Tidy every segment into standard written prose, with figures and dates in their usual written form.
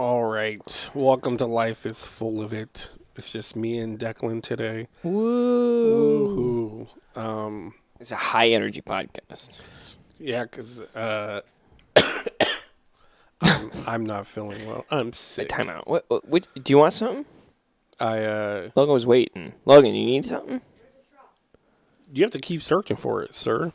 All right. Welcome to Life is Full of It. It's just me and Declan today. Woo! Woohoo. It's a high energy podcast. Yeah, because I'm not feeling well. I'm sick. Time out. What, do you want something? Logan was waiting. Logan, you need something? you have to keep searching for it, sir.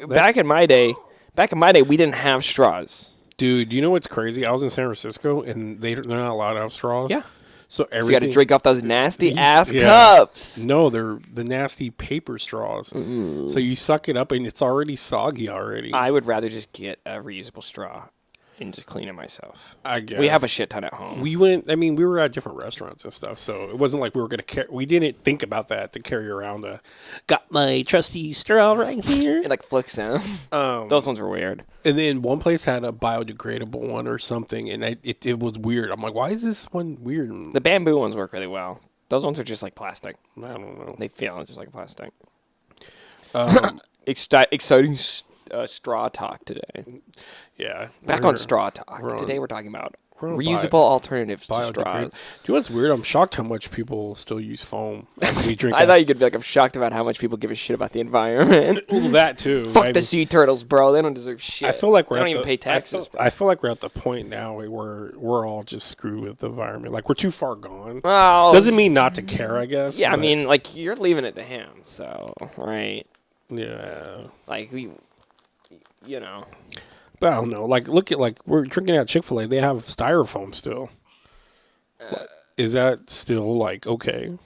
Back in my day, we didn't have straws. Dude, you know what's crazy? I was in San Francisco, and they're not allowed to have straws. Yeah. So you got to drink off those nasty ass Yeah. cups. No, they're the nasty paper straws. So you suck it up, and it's already soggy already. I would rather just get a reusable straw and just clean it myself. I guess. We have a shit ton at home. We were at different restaurants and stuff, so it wasn't like we were going to we didn't think about that to carry around got my trusty straw right here. It like flicks down. Those ones were weird. And then one place had a biodegradable one or something, and it was weird. I'm like, why is this one weird? The bamboo ones work really well. Those ones are just like plastic. I don't know. They feel just like plastic. Exciting straw talk today. Yeah. Back on straw talk. Today we're talking about reusable alternatives to straws. Do you know what's weird? I'm shocked how much people still use foam as we drink. I thought you could be like, I'm shocked about how much people give a shit about the environment. Well, that too. Fuck the sea turtles, bro. They don't deserve shit. I feel like they don't even pay taxes. I feel like we're at the point now where we're all just screwed with the environment. Like, we're too far gone. Well, doesn't mean not to care, I guess. Yeah, I mean, like, you're leaving it to him, so, right? Yeah. Like, you know. But I don't know. Like, look at, like, we're drinking at Chick-fil-A. They have styrofoam still. Is that still, like, okay?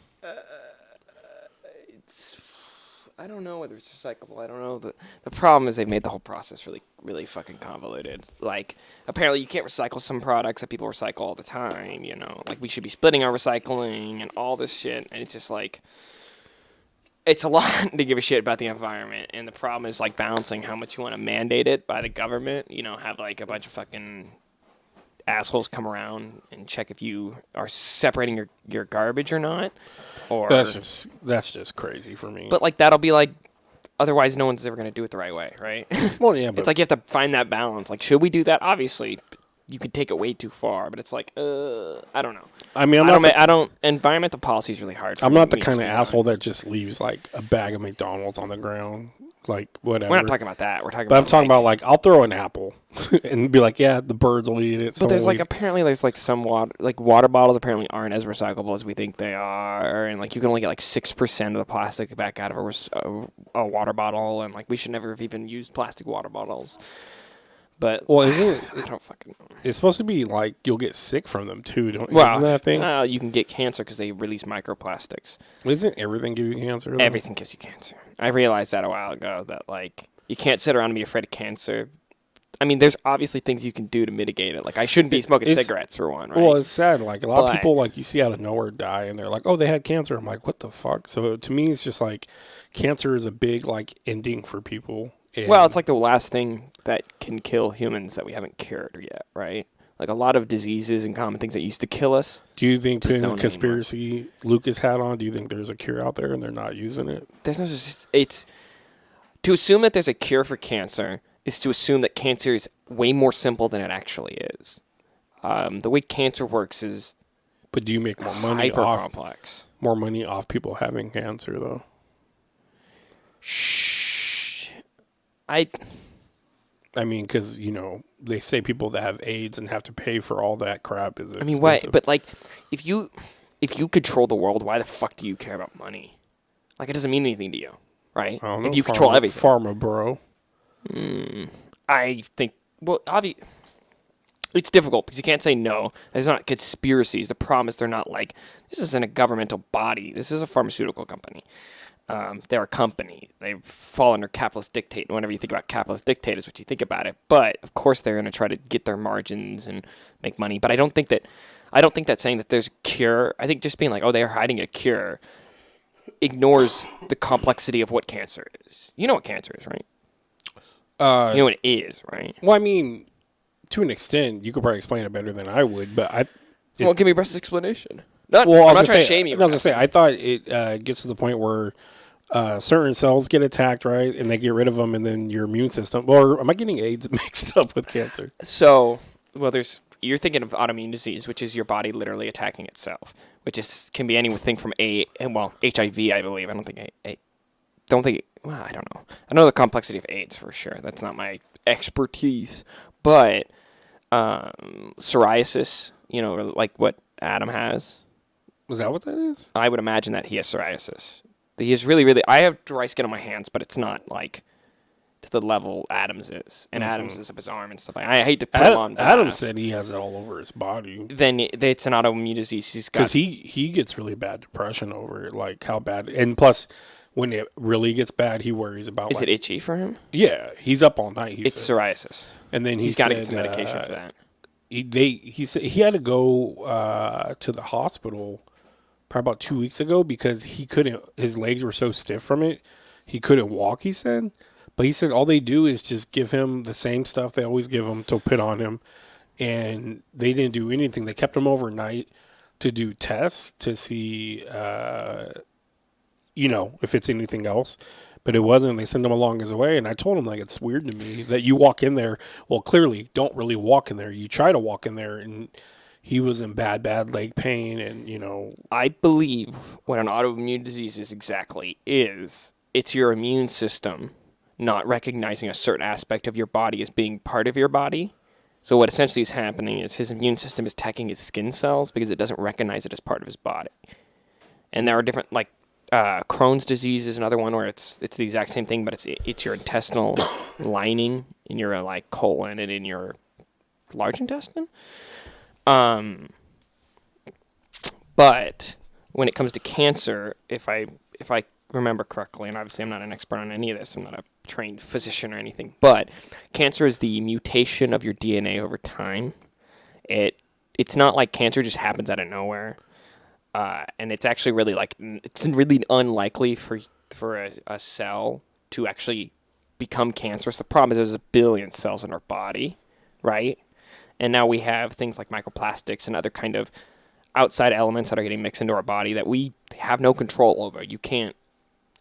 I don't know whether it's recyclable. I don't know. The problem is they've made the whole process really, really fucking convoluted. Like, apparently you can't recycle some products that people recycle all the time, you know? Like, we should be splitting our recycling and all this shit. And it's just like, it's a lot to give a shit about the environment. And the problem is, like, balancing how much you want to mandate it by the government. You know, have, like, a bunch of fucking assholes come around and check if you are separating your garbage or not. Or That's just crazy for me. But, like, that'll be, like, otherwise no one's ever going to do it the right way, right? Well, yeah, but it's like you have to find that balance. Like, should we do that? Obviously, you could take it way too far, but it's like, I don't know. I mean, environmental policy is really hard for I'm me not the to kind of speak asshole on. that just leaves, like, a bag of McDonald's on the ground. Like, whatever. We're not talking about that. We're talking But about I'm talking about, like, I'll throw an apple and be like, yeah, the birds will eat it. But there's, like, apparently there's, like, some water bottles apparently aren't as recyclable as we think they are. And, like, you can only get, like, 6% of the plastic back out of a water bottle. And, like, we should never have even used plastic water bottles. But, well, isn't I don't fucking know. It's supposed to be, like, you'll get sick from them, too, isn't that a thing? You can get cancer because they release microplastics. Isn't everything give you cancer? Though? Everything gives you cancer. I realized that a while ago, that, like, you can't sit around and be afraid of cancer. I mean, there's obviously things you can do to mitigate it. Like, I shouldn't be smoking cigarettes, for one, right? Well, it's sad. Like, a lot of people, like, you see out of nowhere die, and they're like, oh, they had cancer. I'm like, what the fuck? So, to me, it's just, like, cancer is a big, like, ending for people. Well, it's like the last thing that can kill humans that we haven't cured yet, right? Like, a lot of diseases and common things that used to kill us. Do you think, to the conspiracy Lucas had on, do you think there's a cure out there and they're not using it? There's no... It's... To assume that there's a cure for cancer is to assume that cancer is way more simple than it actually is. The way cancer works is... But do you make more money hyper-complex. More money off people having cancer, though? I mean, because, you know, they say people that have AIDS and have to pay for all that crap is expensive. I mean, why? But, like, if you control the world, why the fuck do you care about money? Like, it doesn't mean anything to you, right? I don't know, if you control everything. Pharma, bro. I think, well, obviously, it's difficult because you can't say no. There's not conspiracies. The problem is they're not like, this isn't a governmental body. This is a pharmaceutical company. They're a company. They fall under capitalist dictate. And whenever you think about capitalist dictate is what you think about it. But, of course, they're going to try to get their margins and make money. But I don't think that saying that there's a cure, I think just being like, oh, they're hiding a cure, ignores the complexity of what cancer is. You know what cancer is, right? You know what it is, right? Well, I mean, to an extent, you could probably explain it better than I would, but well, give me a best explanation. I'm not trying to shame you. I was going to say, I thought it gets to the point where certain cells get attacked, right? And they get rid of them, and then your immune system... Or am I getting AIDS mixed up with cancer? So, well, there's you're thinking of autoimmune disease, which is your body literally attacking itself, which can be anything from HIV, I believe. I don't think well, I don't know. I know the complexity of AIDS for sure. That's not my expertise, but psoriasis, like what Adam has. Was that what that is? I would imagine that he has psoriasis. He is really, really. I have dry skin on my hands, but it's not like to the level Adams is, and Adams is of his arm and stuff. I hate to put him on blast. Adams said he has it all over his body. Then it's an autoimmune disease. He's got because he gets really bad depression over it, like how bad, and plus when it really gets bad, he worries about. Is it itchy for him? Yeah, he's up all night. It's psoriasis, and then he's got to get some medication for that. He said he had to go to the hospital probably about 2 weeks ago because he couldn't. His legs were so stiff from it, he couldn't walk. He said. But he said all they do is just give him the same stuff they always give him to put on him. And they didn't do anything. They kept him overnight to do tests to see, if it's anything else. But it wasn't. They sent him along his way. And I told him, it's weird to me that you walk in there. Well, clearly, don't really walk in there. You try to walk in there, and he was in bad leg pain. And, I believe what an autoimmune disease is exactly is it's your immune system not recognizing a certain aspect of your body as being part of your body. So what essentially is happening is his immune system is attacking his skin cells because it doesn't recognize it as part of his body. And there are different, Crohn's disease is another one where it's the exact same thing, but it's your intestinal lining in your colon and in your large intestine. But when it comes to cancer, if I remember correctly, and obviously I'm not an expert on any of this, I'm not a trained physician or anything, but cancer is the mutation of your DNA over time. It's not like cancer just happens out of nowhere, and it's actually really it's really unlikely for a cell to actually become cancerous. The problem is there's 1 billion cells in our body, right? And now we have things like microplastics and other kind of outside elements that are getting mixed into our body that we have no control over. You can't.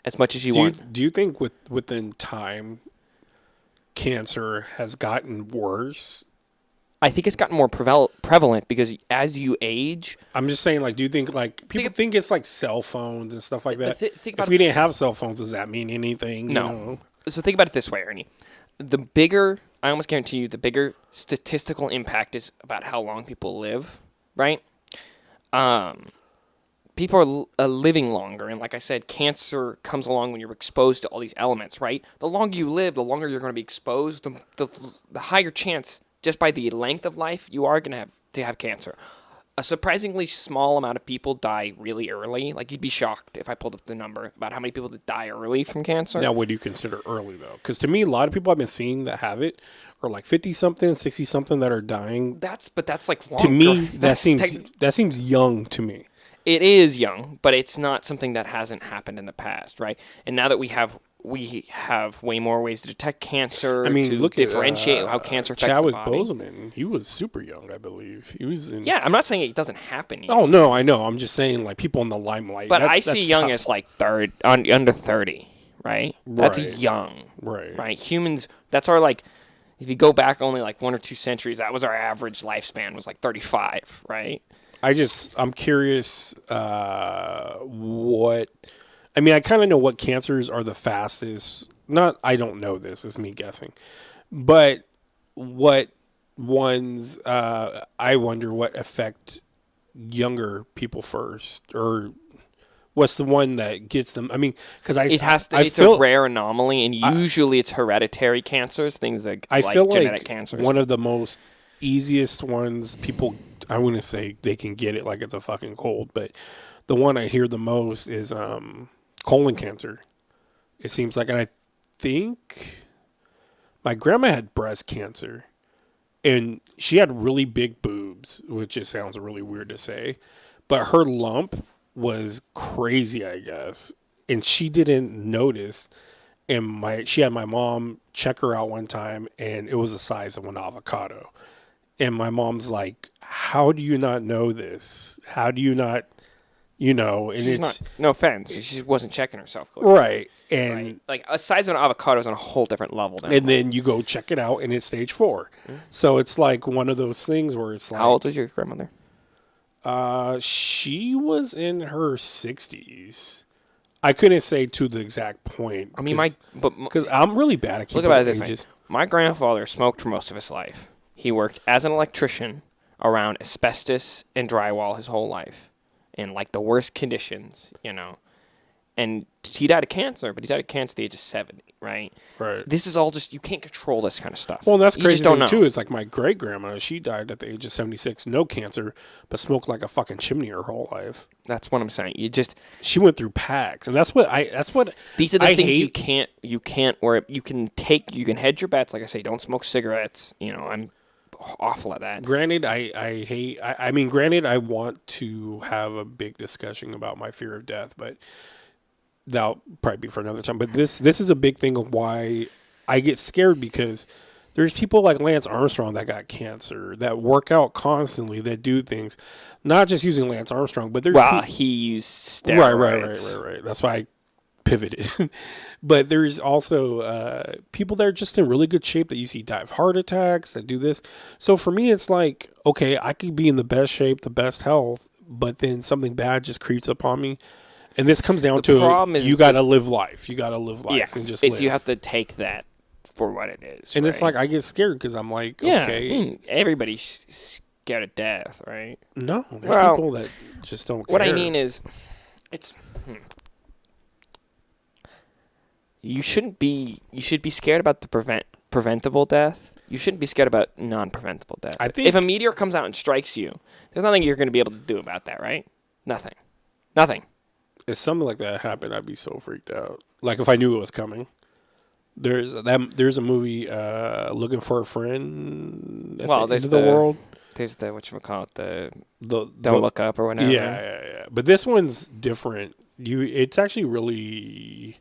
As much as you want. Do you think within time, cancer has gotten worse? I think it's gotten more prevalent because as you age... I'm just saying, do you think, people think it's cell phones and stuff like that? If we didn't have cell phones, does that mean anything? No. So think about it this way, Ernie. I almost guarantee you, the bigger statistical impact is about how long people live, right? People are living longer, and like I said, cancer comes along when you're exposed to all these elements, right? The longer you live, the longer you're going to be exposed, the higher chance, just by the length of life, you are going to have cancer. A surprisingly small amount of people die really early. You'd be shocked if I pulled up the number about how many people that die early from cancer. Now, what do you consider early, though? Because to me, a lot of people I've been seeing that have it are 50-something, 60-something that are dying. That's longer. To me, that seems young to me. It is young, but it's not something that hasn't happened in the past, right? And now that we have way more ways to detect cancer, look differentiate how cancer affects Chadwick the body. Boseman, he was super young, I believe. He was in... Yeah, I'm not saying it doesn't happen yet. Oh, no, I know. I'm just saying, people in the limelight. But I see young as under 30, right? That's young. Right. Humans, that's our, if you go back only 1 or 2 centuries, that was our average lifespan was 35, right? I'm curious what... I kind of know what cancers are the fastest. I don't know this. It's me guessing. But what ones, I wonder what affect younger people first, or what's the one that gets them? Because it's a rare anomaly, and usually it's hereditary cancers, things like genetic cancers. One of the most easiest ones people... I wouldn't say they can get it like it's a fucking cold, but the one I hear the most is colon cancer. It seems like, and I think my grandma had breast cancer, and she had really big boobs, which just sounds really weird to say, but her lump was crazy, I guess, and she didn't notice. And she had my mom check her out one time, and it was the size of an avocado. And my mom's like, how do you not know this? How do you not, you know, and She's it's not. No offense, she wasn't checking herself clearly. right. And Right. Like a size of an avocado is on a whole different level. and then you go check it out, and it's stage 4. So it's like one of those things where it's like, how old was your grandmother? she was in her 60s. I couldn't say to the exact point. I mean, because I'm really bad at keeping look about it this ages. way. My grandfather smoked for most of his life. He worked as an electrician around asbestos and drywall his whole life, in like the worst conditions, you know. And he died of cancer, but he died of cancer at the age of 70, right? Right. This is all just, you can't control this kind of stuff. Well, and that's You crazy just don't know. too. It's like my great grandma. She died at the age of 76, no cancer, but smoked like a fucking chimney her whole life. That's what I'm saying. She went through packs, and that's what These are the I things hate. you can't, or you can hedge your bets. Like I say, don't smoke cigarettes. You know, I'm awful at that. Granted, I hate. I mean, granted, I want to have a big discussion about my fear of death, but that'll probably be for another time. But this is a big thing of why I get scared, because there's people like Lance Armstrong that got cancer, that work out constantly, that do things, not just using Lance Armstrong, but there's He used steroids. right. That's why I pivoted. But there's also people that are just in really good shape that you see die of heart attacks, that do this. So for me, it's like, okay, I could be in the best shape, the best health, but then something bad just creeps upon me. And this comes down to you got to live life. You got to live life Yes, and just live. you have to take that for what it is. And right? it's like I get scared because I'm like, yeah, okay. everybody's scared of death, right? No, there's people that just don't care. What I mean is, you should be scared about the preventable death. You shouldn't be scared about non-preventable death. I think if a meteor comes out and strikes you, there's nothing you're going to be able to do about that, right? Nothing. If something like that happened, I'd be so freaked out. Like if I knew it was coming. There's a movie, Looking for a Friend. There's the world. There's the Don't Look Up or whatever. Yeah. But this one's different. It's actually really,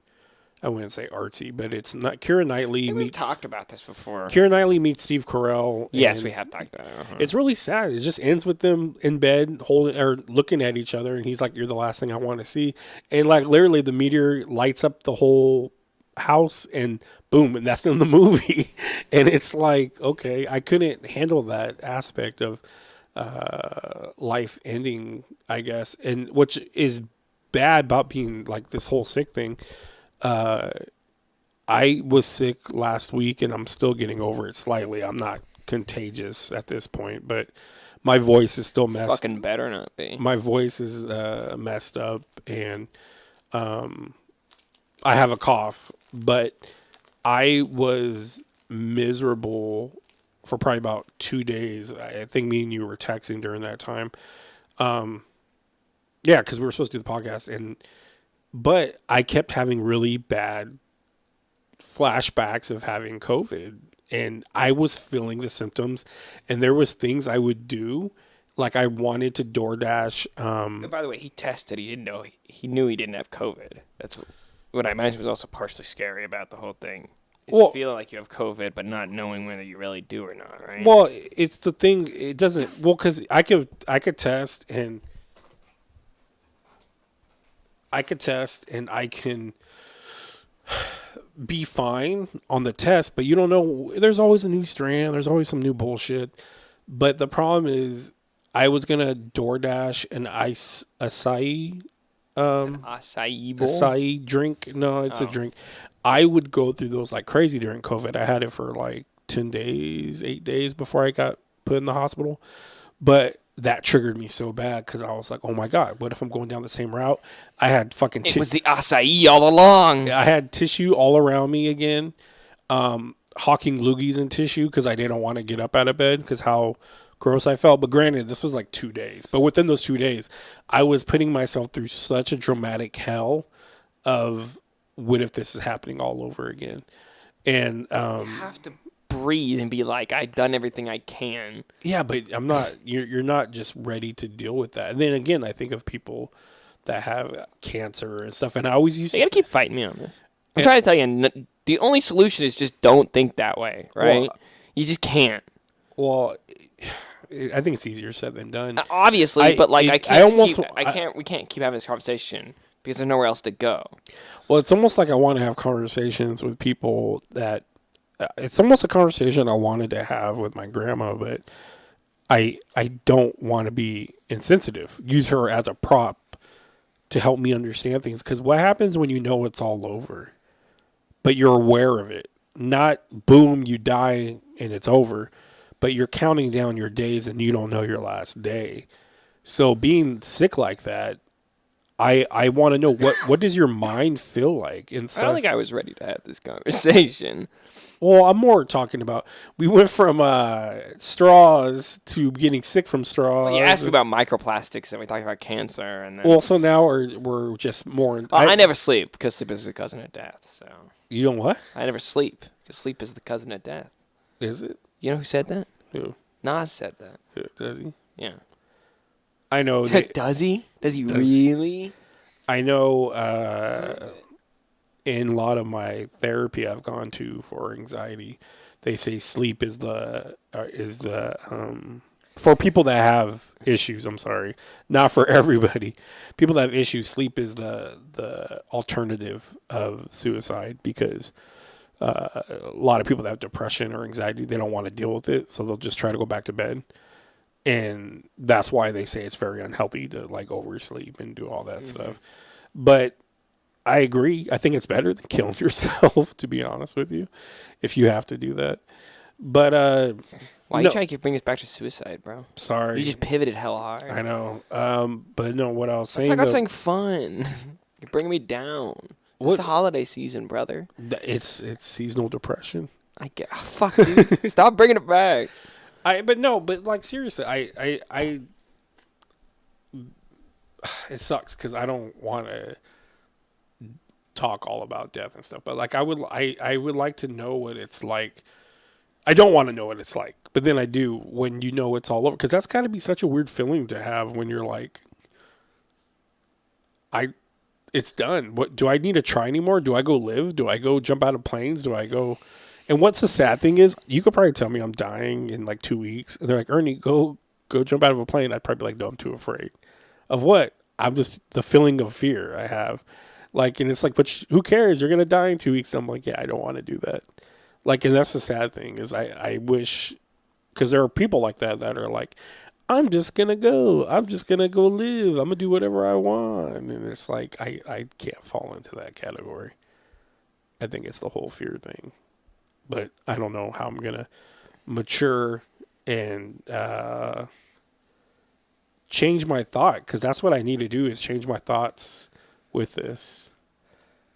I wouldn't say artsy, but it's not. Keira Knightley We've talked about this before. Keira Knightley meets Steve Carell. Yes, we have talked about it. It's really sad. It just ends with them in bed holding or looking at each other, and he's like, "You're the last thing I want to see," and like literally the meteor lights up the whole house, and boom, and that's in the movie. And it's like, okay, I couldn't handle that aspect of life ending, I guess, and which is bad about being like this whole sick thing. I was sick last week, and I'm still getting over it slightly. I'm not contagious at this point, but my voice is still messed. Fucking better not be. My voice is messed up, and I have a cough, but I was miserable for probably about 2 days. I think me and you were texting during that time. Yeah, because we were supposed to do the podcast, but I kept having really bad flashbacks of having COVID, and I was feeling the symptoms, and there was things I would do, like I wanted to DoorDash. By the way, he tested. He didn't know. He knew he didn't have COVID. That's what I imagine was also partially scary about the whole thing. Is feeling like you have COVID, but not knowing whether you really do or not, right? Well, it's the thing. It doesn't. Well, because I could test and I can be fine on the test, but you don't know. There's always a new strand. There's always some new bullshit. But the problem is, I was gonna DoorDash an acai acai bowl? Acai drink. No, it's a drink. I would go through those like crazy during COVID. I had it for like 10 days, 8 days before I got put in the hospital. But that triggered me so bad because I was like, oh my God, what if I'm going down the same route? I had fucking It was the acai all along. I had tissue all around me again. Hawking loogies in tissue because I didn't want to get up out of bed because how gross I felt. But granted, this was like 2 days. But within those 2 days, I was putting myself through such a dramatic hell of what if this is happening all over again? And you have to breathe and be like, I've done everything I can. Yeah, but I'm not. You're not just ready to deal with that. And then again, I think of people that have cancer and stuff, and I always used. You gotta keep fighting me on this. I'm trying to tell you, the only solution is just don't think that way, right? Well, you just can't. Well, I think it's easier said than done. Obviously, but like we can't keep having this conversation because there's nowhere else to go. Well, it's almost like I want to have conversations with people that it's almost a conversation I wanted to have with my grandma, but I don't want to be insensitive. Use her as a prop to help me understand things. Because what happens when you know it's all over, but you're aware of it? Not boom, you die and it's over, but you're counting down your days and you don't know your last day. So being sick like that, I want to know what does your mind feel like inside? I don't think I was ready to have this conversation. Well, I'm more talking about we went from straws to getting sick from straws. Well, you asked me about microplastics, and we talked about cancer, and then Well, so now we're just more. I never sleep because sleep is the cousin of death. So You don't what? I never sleep because sleep is the cousin of death. Is it? You know who said that? Who? Nas said that. Does he? Yeah. I know. Does he? Does he really? I know. In a lot of my therapy I've gone to for anxiety, they say sleep is the for people that have issues. I'm sorry, not for everybody. People that have issues, sleep is the alternative of suicide because a lot of people that have depression or anxiety, they don't want to deal with it, so they'll just try to go back to bed. And that's why they say it's very unhealthy to like oversleep and do all that stuff. But I agree. I think it's better than killing yourself, to be honest with you, if you have to do that. But why are you trying to bring us back to suicide, bro? Sorry, you just pivoted hell hard. I know. But no, what I was saying. Let's talk about something fun. You're bringing me down. It's the holiday season, brother. It's seasonal depression. I get. Oh, fuck, dude. Stop bringing it back. But like seriously, I it sucks because I don't want to talk all about death and stuff. But like I would like to know what it's like. I don't want to know what it's like, but then I do when you know it's all over, because that's got to be such a weird feeling to have when you're like, it's done. What do I need to try anymore? Do I go live? Do I go jump out of planes? Do I go? And what's the sad thing is, you could probably tell me I'm dying in like 2 weeks. And they're like, Ernie, go jump out of a plane. I'd probably be like, no, I'm too afraid. Of what? I'm just the feeling of fear I have. Like, and it's like, but who cares? You're going to die in 2 weeks. I'm like, yeah, I don't want to do that. Like, and that's the sad thing is I wish, because there are people like that are like, I'm just going to go live. I'm going to do whatever I want. And it's like, I can't fall into that category. I think it's the whole fear thing. But I don't know how I'm going to mature and change my thought, because that's what I need to do is change my thoughts with this.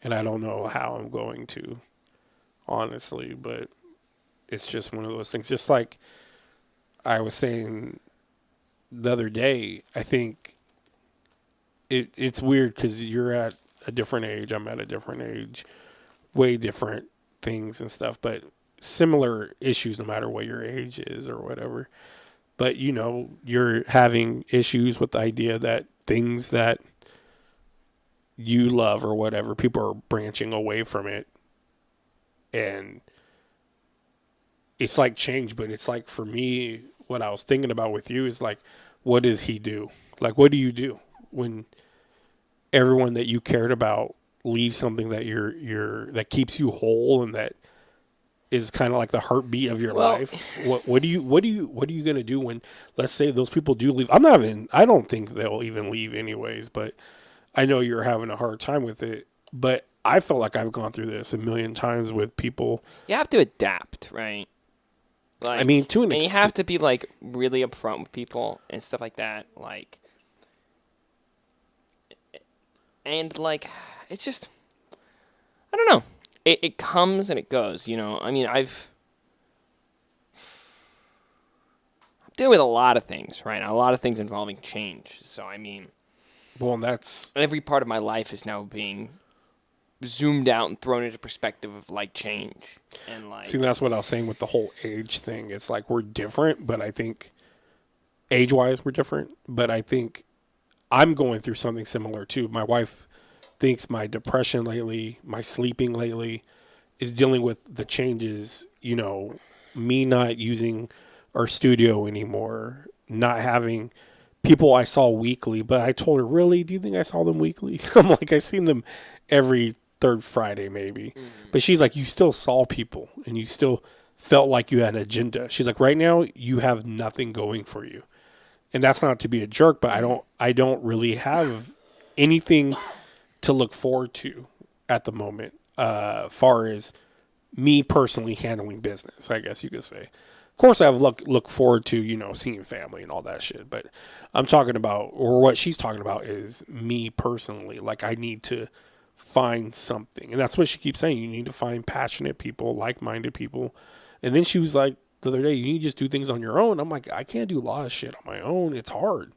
And I don't know how I'm going to, honestly, but it's just one of those things. Just like I was saying the other day, I think it's weird because you're at a different age. I'm at a different age, way different things and stuff, but similar issues no matter what your age is or whatever. But you know, you're having issues with the idea that things that you love or whatever, people are branching away from it. And it's like change, but it's like, for me, what I was thinking about with you is like, what does he do? Like, what do you do when everyone that you cared about leaves something that that keeps you whole and that is kind of like the heartbeat of your life? What are you going to do when, let's say, those people do leave? I don't think they'll even leave anyways, but I know you're having a hard time with it. But I felt like I've gone through this a million times with people. You have to adapt, right? Like, I mean, to an extent. You have to be like really upfront with people and stuff like that. Like, and like, it's just, I don't know. It comes and it goes, you know. I mean, I've dealt with a lot of things, right? A lot of things involving change. So, I mean, well, that's every part of my life is now being zoomed out and thrown into perspective of like change. And like, see, that's what I was saying with the whole age thing. It's like we're different, but I think age-wise we're different. But I think I'm going through something similar too. My wife thinks my depression lately, my sleeping lately, is dealing with the changes. You know, me not using our studio anymore, not having people I saw weekly. But I told her, really, do you think I saw them weekly? I'm like, I seen them every third Friday maybe. But she's like, you still saw people and you still felt like you had an agenda. She's like, right now you have nothing going for you. And that's not to be a jerk, but I don't really have anything to look forward to at the moment, far as me personally handling business, I guess you could say. Of course, I have look forward to, seeing family and all that shit. But I'm talking about, or what she's talking about is me personally. Like, I need to find something. And that's what she keeps saying. You need to find passionate people, like-minded people. And then she was like, the other day, you need to just do things on your own. I'm like, I can't do a lot of shit on my own. It's hard.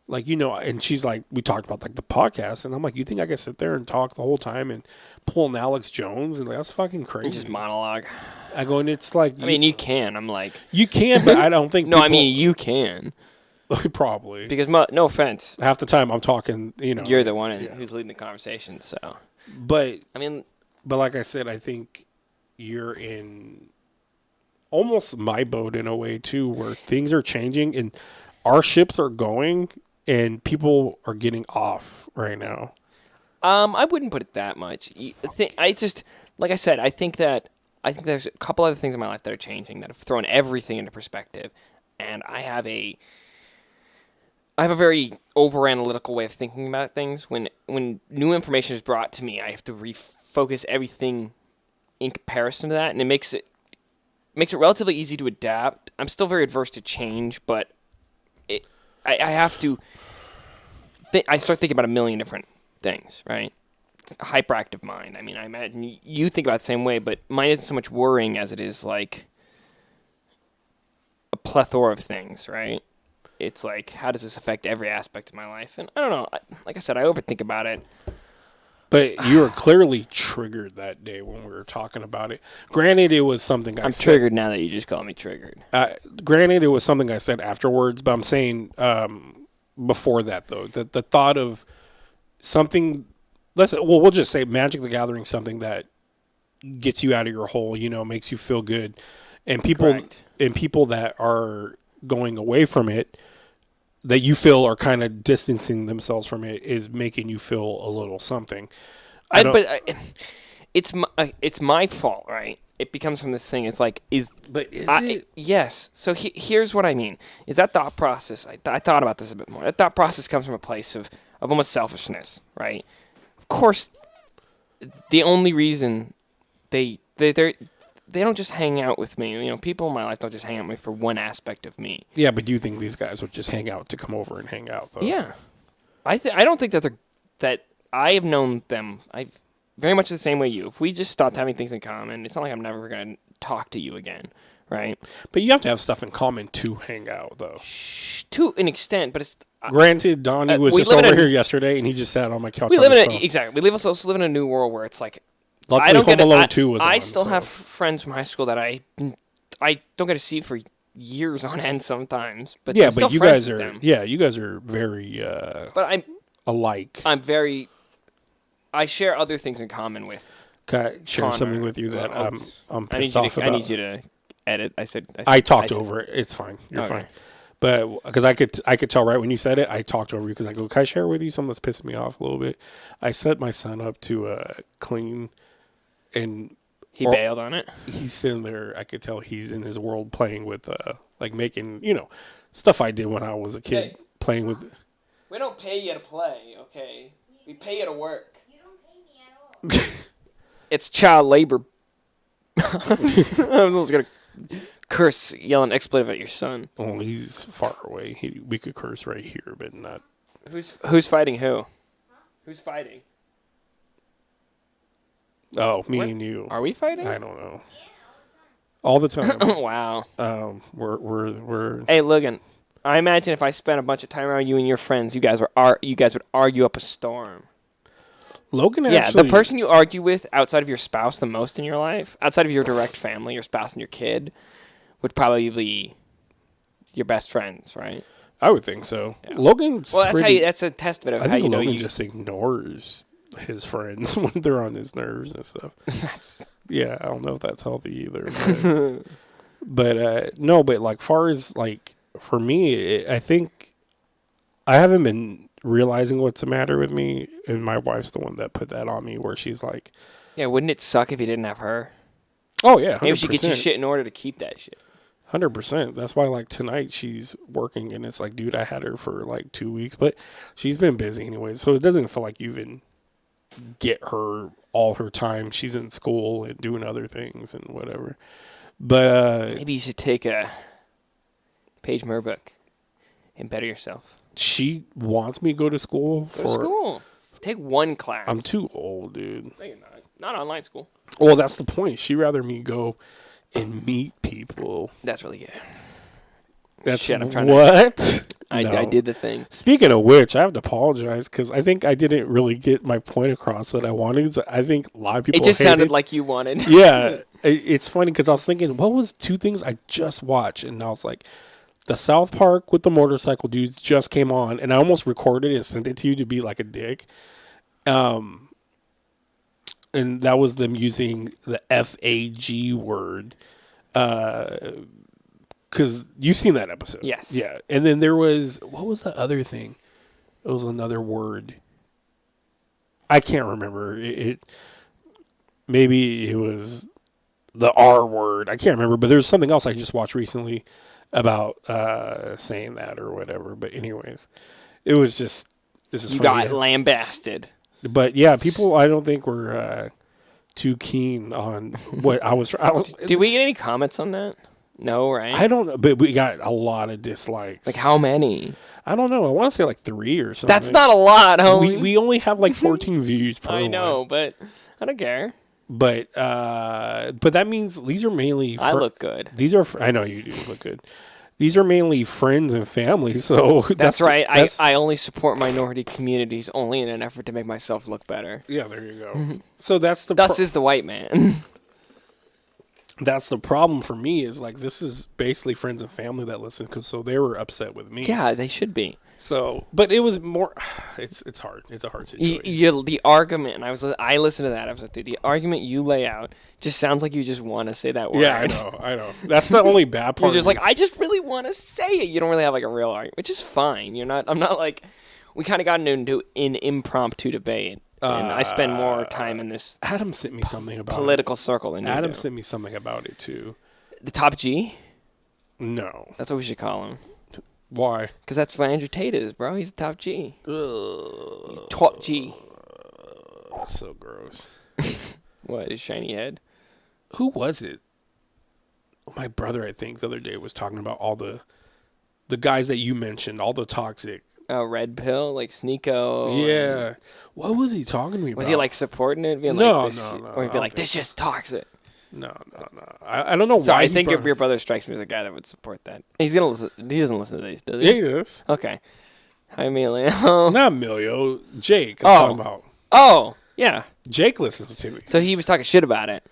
Like, and she's like, we talked about like the podcast, and I'm like, you think I can sit there and talk the whole time and pull an Alex Jones? And like, that's fucking crazy. Just monologue. I go, and it's like, I mean, you can. I'm like, you can, but I don't think. No, I mean, you can. Probably. Because, no offense. Half the time I'm talking, You're the one who's leading the conversation, so. But, I mean. But like I said, I think you're in almost my boat in a way, too, where things are changing and our ships are going and people are getting off right now. I wouldn't put it that much. I just, like I said, I think there's a couple other things in my life that are changing that have thrown everything into perspective, and I have a very over-analytical way of thinking about things. When new information is brought to me, I have to refocus everything in comparison to that, and it makes it relatively easy to adapt. I'm still very adverse to change, but I have to. I start thinking about a million different things, right? It's a hyperactive mind. I mean, I imagine you think about it the same way, but mine isn't so much worrying as it is like a plethora of things, right? It's like, how does this affect every aspect of my life? And I don't know. Like I said, I overthink about it. But you were clearly triggered that day when we were talking about it. Granted, it was something I said. I'm triggered now that you just called me triggered. Granted, it was something I said afterwards, but I'm saying before that, though. The thought of something, we'll just say Magic the Gathering, something that gets you out of your hole, makes you feel good. And people that are going away from it, that you feel are kind of distancing themselves from it, is making you feel a little something. It's my fault, right? It becomes from this thing. It's like, it? Yes. So here's what I mean. Is that thought process? I thought about this a bit more. That thought process comes from a place of almost selfishness, right? Of course, the only reason they don't just hang out with me. People in my life don't just hang out with me for one aspect of me. Yeah, but do you think these guys would just hang out to come over and hang out, though? Yeah. I don't think that I have known them. I've very much the same way you. If we just stopped having things in common, it's not like I'm never going to talk to you again, right? But you have to have stuff in common to hang out, though. To an extent, but it's... Granted, Donnie was just over here yesterday, and he just sat on my couch. Exactly. We also live in a new world where it's like... Luckily, Home Alone 2 was I on, still have friends from high school that I don't get to see for years on end sometimes. But yeah, I'm still but you friends guys with are them. you guys are very alike. I share other things in common with. Can I share Connor. something with you that I'm pissed off about? I need you to edit. I talked over it. It's fine. You're fine. But because I could tell right when you said it, I talked over you because I go, can I share with you something that's pissing me off a little bit? I set my son up to clean. And he bailed on it. He's sitting there. I could tell he's in his world playing with, like making, stuff I did when I was a kid, playing with. We don't pay you to play, okay? We pay you to work. You don't pay me at all. It's child labor. I was almost gonna curse, yell an expletive at your son. Well, he's far away. We could curse right here, but not. Who's fighting who? Huh? Who's fighting? Oh, me and you. Are we fighting? I don't know. All the time. Wow. We're. Hey, Logan. I imagine if I spent a bunch of time around you and your friends, you guys would argue up a storm. Logan actually. Yeah, the person you argue with outside of your spouse the most in your life, outside of your direct family, your spouse and your kid, would probably be your best friends, right? I would think so. Yeah. Logan's. Well, that's a testament of how you know Logan just ignores his friends when they're on his nerves and stuff. Yeah, I don't know if that's healthy either. But no, but like far as like for me, I think I haven't been realizing what's the matter with me, and my wife's the one that put that on me, where she's like, Yeah, wouldn't it suck if you didn't have her? "Oh yeah, Maybe she get your shit in order to keep that shit. 100%." That's why like tonight she's working, and it's like, dude, I had her for like 2 weeks, but she's been busy anyway, so it doesn't feel like you even get her all her time. She's in school and doing other things and whatever. But Maybe you should take a page from her book and better yourself. she wants me to go to school Go for to school. Take one class. I'm too old, dude. No, you're not. Not online school. Well, that's the point. She'd rather me go and meet people. That's really good. That's Shit, I'm trying what? I No. did the thing. Speaking of which, I have to apologize because I think I didn't really get my point across that I wanted. I think a lot of people. It just hated. sounded like you wanted. Yeah, it's funny because I was thinking, what was 2 things I just watched, and I was like, the South Park with the motorcycle dudes just came on, and I almost recorded it and sent it to you to be like a dick. And that was them using the FAG word. Because you've seen that episode. Yes. Yeah. And then there was, what was the other thing? It was another word. I can't remember. Maybe it was the R word. I can't remember. But there's something else I just watched recently about saying that or whatever. But anyways, it was just, this is You funny. got lambasted. But yeah, people I don't think were too keen on what I was trying. Did we get any comments on that? No, right? I don't know, but we got a lot of dislikes. Like how many? I don't know. I want to say like 3 or something. That's not a lot, homie. We only have like 14 views per I know, one. but I don't care. But that means these are mainly. I look good. These are. I know you do look good. These are mainly friends and family. So That's right. I only support minority communities only in an effort to make myself look better. Yeah, there you go. So that's the. Thus is the white man. That's the problem for me. Is like this is basically friends and family that listen, because so they were upset with me. Yeah, they should be. So, but it was more. It's hard. It's a hard situation. The argument, and I listened to that. I was like, dude, the argument you lay out just sounds like you just want to say that word. Yeah, I know. That's the only bad part. You're just like, I just really want to say it. You don't really have like a real argument, which is fine. I'm not like, we kind of got into an impromptu debate. And I spend more time in this Adam sent me something about political circle than you Adam do. sent me something about it too. The top G? No. That's what we should call him. Why? Because that's what Andrew Tate is, bro. He's the top G. He's top G. That's so gross. What, his shiny head? Who was it? My brother, I think, the other day was talking about all the guys that you mentioned, all the toxic. Red pill, like Sneeko. Yeah. What was he talking to me about? Was he like supporting it? Being No, like, this no. Or he'd I be don't like, this just toxic. No. I don't know So why. I think your brother strikes me as a guy that would support that. He's gonna listen. He doesn't listen to these, does Yeah, he? he is. Okay. Hi, Emilio. Not Emilio. Jake. I'm talking about. Oh, yeah. Jake listens to me. So he was talking shit about it.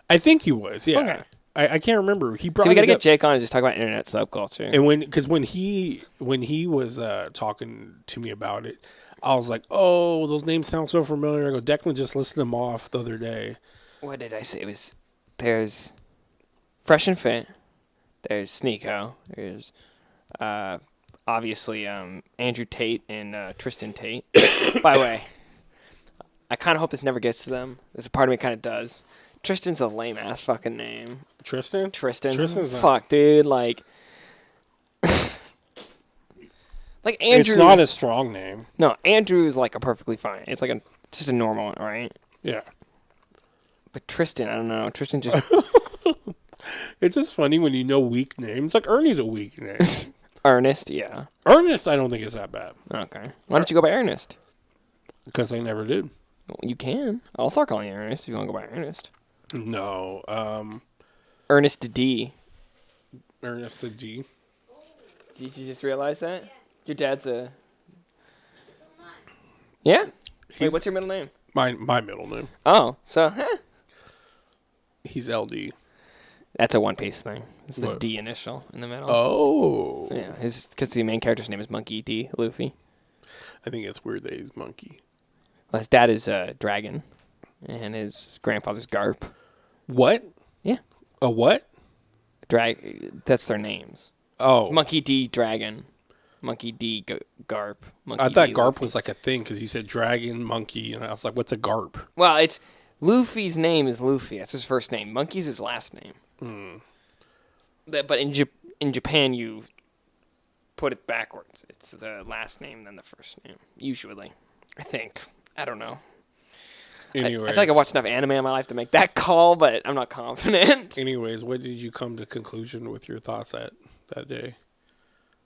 I think he was. Yeah. Okay. I can't remember. He brought. So we got to it get up. Jake on and just talk about internet subculture. And when he was talking to me about it, I was like, oh, those names sound so familiar. I go, Declan just listed them off the other day. What did I say? It was there's Fresh and Fit, there's Sneeko, there's obviously Andrew Tate and Tristan Tate. By the way, I kind of hope this never gets to them. There's a part of me kind of does. Tristan's a lame ass fucking name. Tristan? Tristan's not. fuck, dude. Like Andrew. It's not a strong name. No, Andrew is like a perfectly fine. It's like just a normal one, right? Yeah. But Tristan, I don't know. Tristan just It's just funny when you know weak names. Like Ernie's a weak name. Ernest, yeah. Ernest, I don't think is that bad. Okay. Why don't you go by Ernest? Because I never did. Well, you can. I'll start calling you Ernest if you want to go by Ernest. No. Ernest D. Ernest a G. Did you just realize that? Yeah. Your dad's a... So am I. Yeah? Wait, He's- what's your middle name? My middle name. Oh, so, He's LD. That's a One Piece thing. It's the What? D initial in the middle. Oh. Yeah, because the main character's name is Monkey D. Luffy. I think it's weird that he's monkey. Well, his dad is Dragon, and his grandfather's Garp. What? Yeah. A what? That's their names. Oh, Monkey D. Dragon. Monkey D. Garp. Monkey I thought D. Garp Luffy. was like a thing because you said dragon, monkey, and I was like, what's a Garp? Well, it's Luffy's name is Luffy. That's his first name. Monkey's his last name. But in Japan, you put it backwards. It's the last name, then the first name. Usually. I think. I don't know. Anyways, I feel like I watched enough anime in my life to make that call, but I'm not confident. Anyways, what did you come to conclusion with your thoughts that day?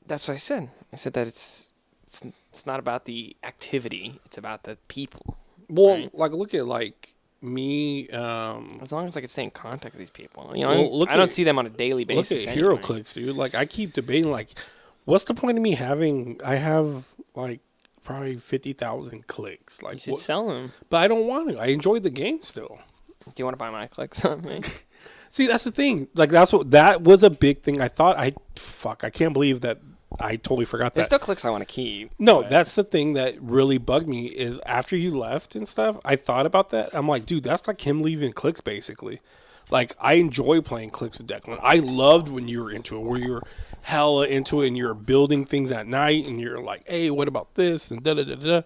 That's what I said. I said that it's not about the activity. It's about the people. Well, Right. like look at like me. As long as I can stay in contact with these people. You know, Well, I don't see them on a daily Look basis. at anyway. HeroClix, dude. Like I keep debating, like, what's the point of me having? I have like probably 50,000 clicks. Like, You should sell them. but I don't want to. I enjoy the game still. Do you want to buy my clicks on me? See, that's the thing. Like that was a big thing. I thought I can't believe that I totally forgot There's that. still clicks I want to keep. No, but- that's the thing that really bugged me is after you left and stuff, I thought about that. I'm like, dude, that's like him leaving Clicks basically. Like, I enjoy playing Clicks with Declan. I loved when you were into it, where you were hella into it and you're building things at night and you're like, hey, what about this? And da-da-da-da.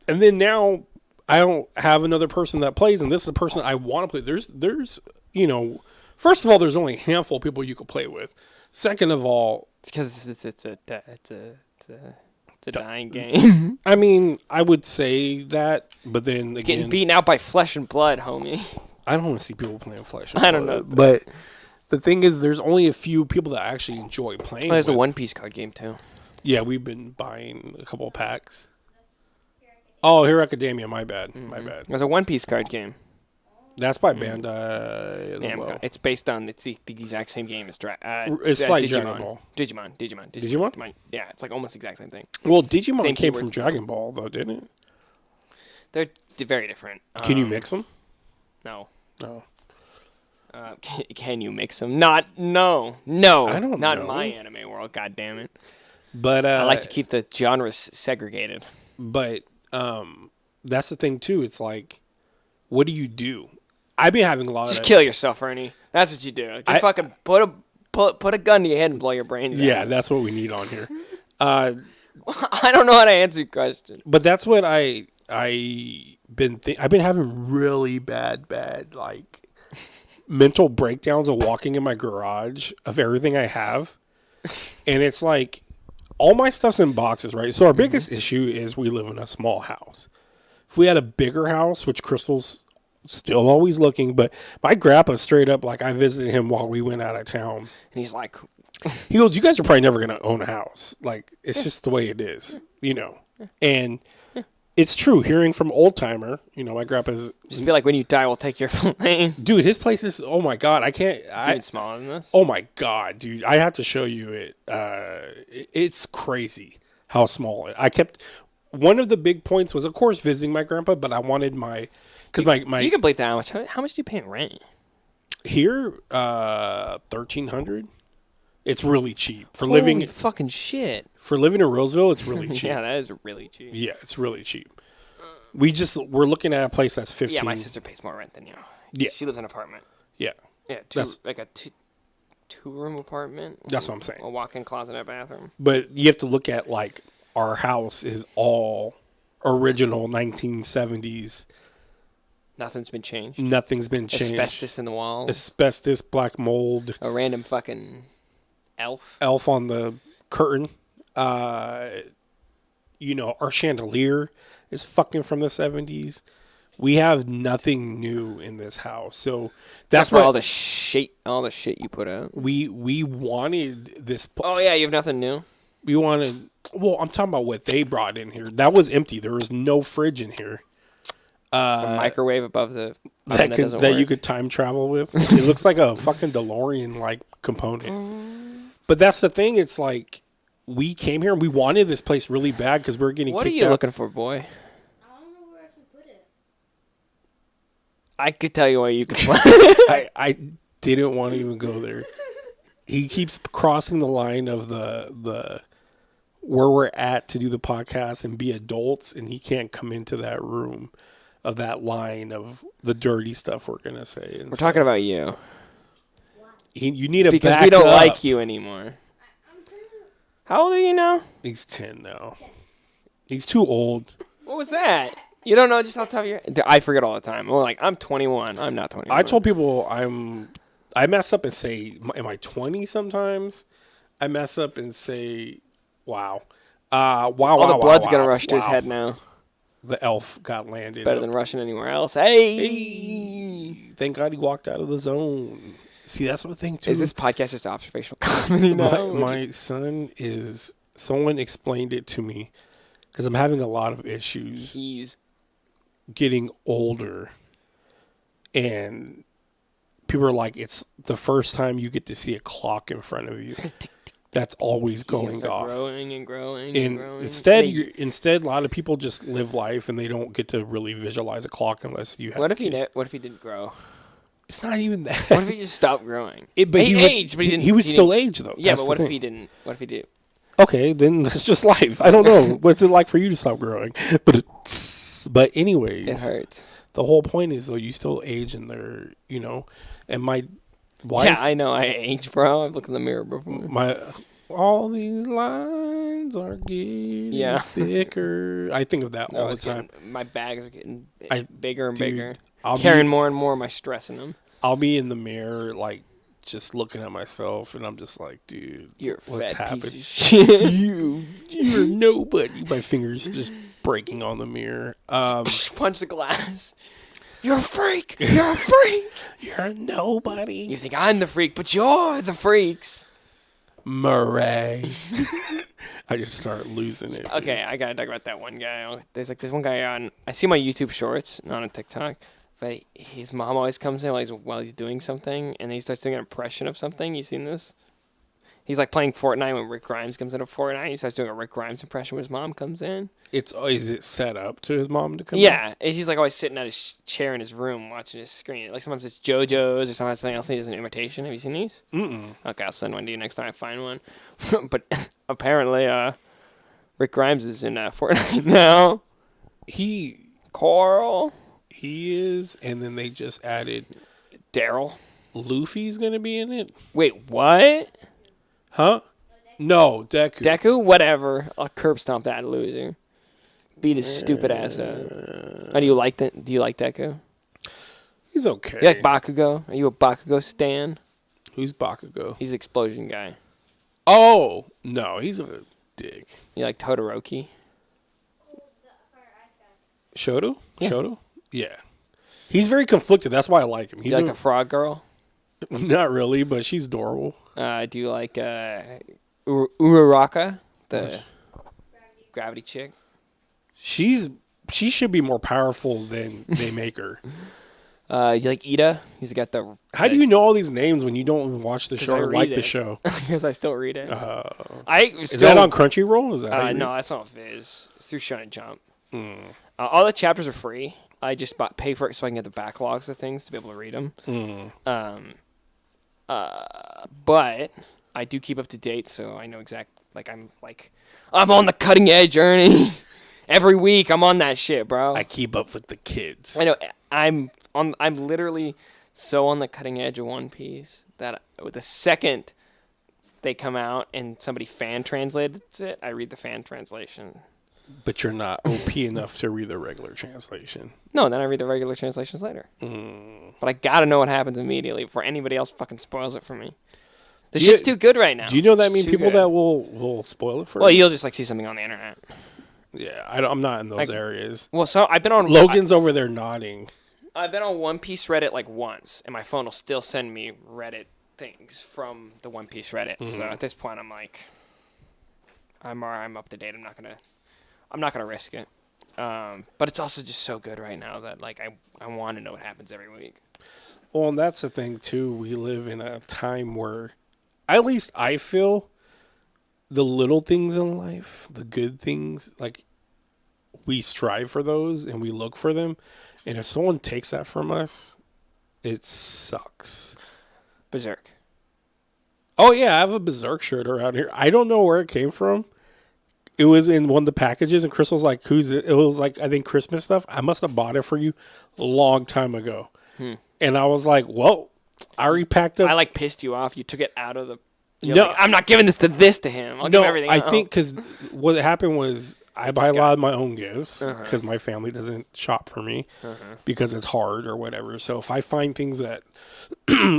And then now I don't have another person that plays, and this is the person I want to play. There's, you know, first of all, there's only a handful of people you could play with. Second of all, It's because it's a dying game. I mean, I would say that, but then It's again, getting beaten out by flesh and blood, homie. I don't want to see people playing Flesh. and I don't Blood, know. but the thing is, there's only a few people that actually enjoy playing. Oh, there's a with. One Piece card game too. Yeah, we've been buying a couple of packs. Oh, Hero Academia. My bad. My bad. There's a One Piece card game. That's by Bandai as Yeah, well. it's based on the exact same game as It's as like Digimon. Dragon Ball. Digimon. Yeah, it's like almost the exact same thing. Well, Digimon Same came from keywords. Dragon Ball, though, didn't it? They're very different. Can you mix them? No. No. Can you mix them? No. I don't Not know. in my anime world. God damn it. But I like to keep the genres segregated. But that's the thing too. It's like, what do you do? I've been having a lot Just of kill yourself, Ernie. That's what you do. Just fucking put a gun to your head and blow your brains out. Yeah, that's what we need on here. I don't know how to answer your question. But that's what I've been having really bad like mental breakdowns of walking in my garage of everything I have. And it's like all my stuff's in boxes, right? So our biggest issue is we live in a small house. If we had a bigger house, which Crystal's still always looking, but my grandpa straight up, like I visited him while we went out of town. And he's like, He goes, you guys are probably never going to own a house. Like, it's just the way it is, you know? And it's true. Hearing from old timer, you know, my grandpa's, just be like, when you die, we'll take your plane. dude, his place is, oh my God, I can't, It's even smaller than this. oh my God, dude, I have to show you it. It's crazy how small one of the big points was, of course, visiting my grandpa, but I wanted because my You can bleep that how much do you pay in rent? here, 1,300. It's really cheap for Holy living fucking shit. in Roseville. It's really cheap. Yeah, that is really cheap. Yeah, it's really cheap. We're looking at a place that's 15. Yeah, my sister pays more rent than you. Yeah. She lives in an apartment. Yeah, Yeah, That's- like a two-room apartment. That's what I'm saying. A walk-in closet and a bathroom. but you have to look at like our house is all original 1970s. Nothing's been changed. Nothing's been changed. Asbestos in the walls. Asbestos, black mold, A random fucking elf. elf on the curtain. You know, our chandelier is fucking from the 70s. We have nothing new in this house. So that's for why all the shit you put out. we wanted this. Oh yeah, you have nothing new. We wanted. Well, I'm talking about what they brought in here. That was empty. There was no fridge in here. A microwave above the That doesn't you work. could time travel with. It looks like a fucking DeLorean like component. But that's the thing. It's like we came here and we wanted this place really bad because we were getting What are kicked you out. looking for, boy? I don't know where I can put it. I could tell you where you could. I didn't want to even go there. He keeps crossing the line of the where we're at to do the podcast and be adults, and he can't come into that room of that line of the dirty stuff we're gonna say. We're talking about you. You need to because back we don't up. like you anymore. I'm turning. How old are you now? He's 10 now. He's too old. What was that? You don't know just how tough you're. I forget all the time. I'm like, I'm 21. I'm not 21. I told people I mess up and say, am I 20 sometimes? I mess up and say, wow. all the blood's gonna rush to his wow. head now. The elf got landed. Better than rushing anywhere else. Hey. Thank God he walked out of the zone. See, that's the thing, too. Is this podcast just observational comedy now? My son is... Someone explained it to me because I'm having a lot of issues He's getting older. And people are like, it's the first time you get to see a clock in front of you. That's always going off. growing and growing and And growing. instead, a lot of people just live life and they don't get to really visualize a clock unless you have What if kids. What if he didn't grow? It's not even that. What if he just stopped growing? But he aged, but he didn't. He would still didn't- age though. Yeah, That's but the what if thing. he didn't? What if he did? Okay, then that's just life. I don't know. What's it like for you to stop growing? But anyways, It hurts. the whole point is though you still age and they're and my wife. Yeah, I know. I age, bro. I've looked in the mirror before. All these lines are getting Yeah. thicker. I think of that all the it's time. my bags are getting I- bigger and dude, bigger. I'll Carrying be- more and more of my stress in them. I'll be in the mirror like just looking at myself and I'm just like, dude, You're a what's fat happened? piece of shit. You're nobody. My fingers just breaking on the mirror. Punch the glass. You're a freak. You're a freak. You're nobody. You think I'm the freak, but you're the freaks. Murray. I just start losing it. dude. Okay, I gotta talk about that one guy. There's this one guy on. I see my YouTube Shorts, not on TikTok, but his mom always comes in while he's doing something, and he starts doing an impression of something. You seen this? He's like playing Fortnite when Rick Grimes comes into Fortnite. He starts doing a Rick Grimes impression when his mom comes in. Is it set up to his mom to come? Yeah, he's like always sitting at his chair in his room watching his screen. Like sometimes it's JoJo's or something else. And he does an imitation. Have you seen these? Mm-mm. Okay, I'll send one to you next time I find one. But apparently, Rick Grimes is in Fortnite now. He Coral, is, and then they just added Daryl. Luffy's gonna be in it. Wait, what? Huh? No, Deku. Deku? Whatever. I'll curb stomp that loser. Beat his stupid ass up. How do you like that? Do you like Deku? He's okay. You like Bakugo? Are you a Bakugo stan? Who's Bakugo? He's the explosion guy. Oh no, he's a dick. You like Todoroki? The Fire Ice guy. Shoto? Yeah. Shoto? Yeah. He's very conflicted. That's why I like him. Do He's you like the frog girl? not really, but she's adorable. Do you like Uraraka, the gravity chick? She should be more powerful than they make her. You like Ida? He's got the. How do you know all these names when you don't even watch the 'Cause show I or read like the it. show? Because I still read it. Is that on Crunchyroll? Is that how you No, read? that's not Viz. It's through Shonen Jump. All the chapters are free. I just pay for it so I can get the backlogs of things to be able to read them. But I do keep up to date, so I know I'm on the cutting edge, Ernie. Every week I'm on that shit, bro. I keep up with the kids. I know. I'm literally so on the cutting edge of One Piece that the second they come out and somebody fan translates it, I read the fan translation. But you're not OP enough to read the regular translation. No, then I read the regular translations later. But I gotta know what happens immediately before anybody else fucking spoils it for me. The Do shit's you- too good right now. Do you know that It's mean too people good. that will spoil it for Well, you? you'll just see something on the internet. Yeah, I'm not in those areas. Well, so I've been on Logan's over there nodding. I've been on One Piece Reddit once, and my phone will still send me Reddit things from the One Piece Reddit. So at this point, I'm like, I'm up to date. I'm not gonna risk it. But it's also just so good right now that I want to know what happens every week. Well, and that's the thing too. We live in a time where, at least I feel, the little things in life, the good things, we strive for those and we look for them. And if someone takes that from us, it sucks. Berserk. Oh yeah, I have a Berserk shirt around here. I don't know where it came from. It was in one of the packages, and Crystal's like, "Who's it?" It was I think Christmas stuff. I must have bought it for you a long time ago. And I was like, "Well, I already packed up. I like pissed you off. You took it out of the. You're No. like, I'm not giving this to him. I'll give everything. I else. think because what happened was I buy a Scott. lot of my own gifts Uh-huh. because my family doesn't shop for me because it's hard or whatever. So if I find things that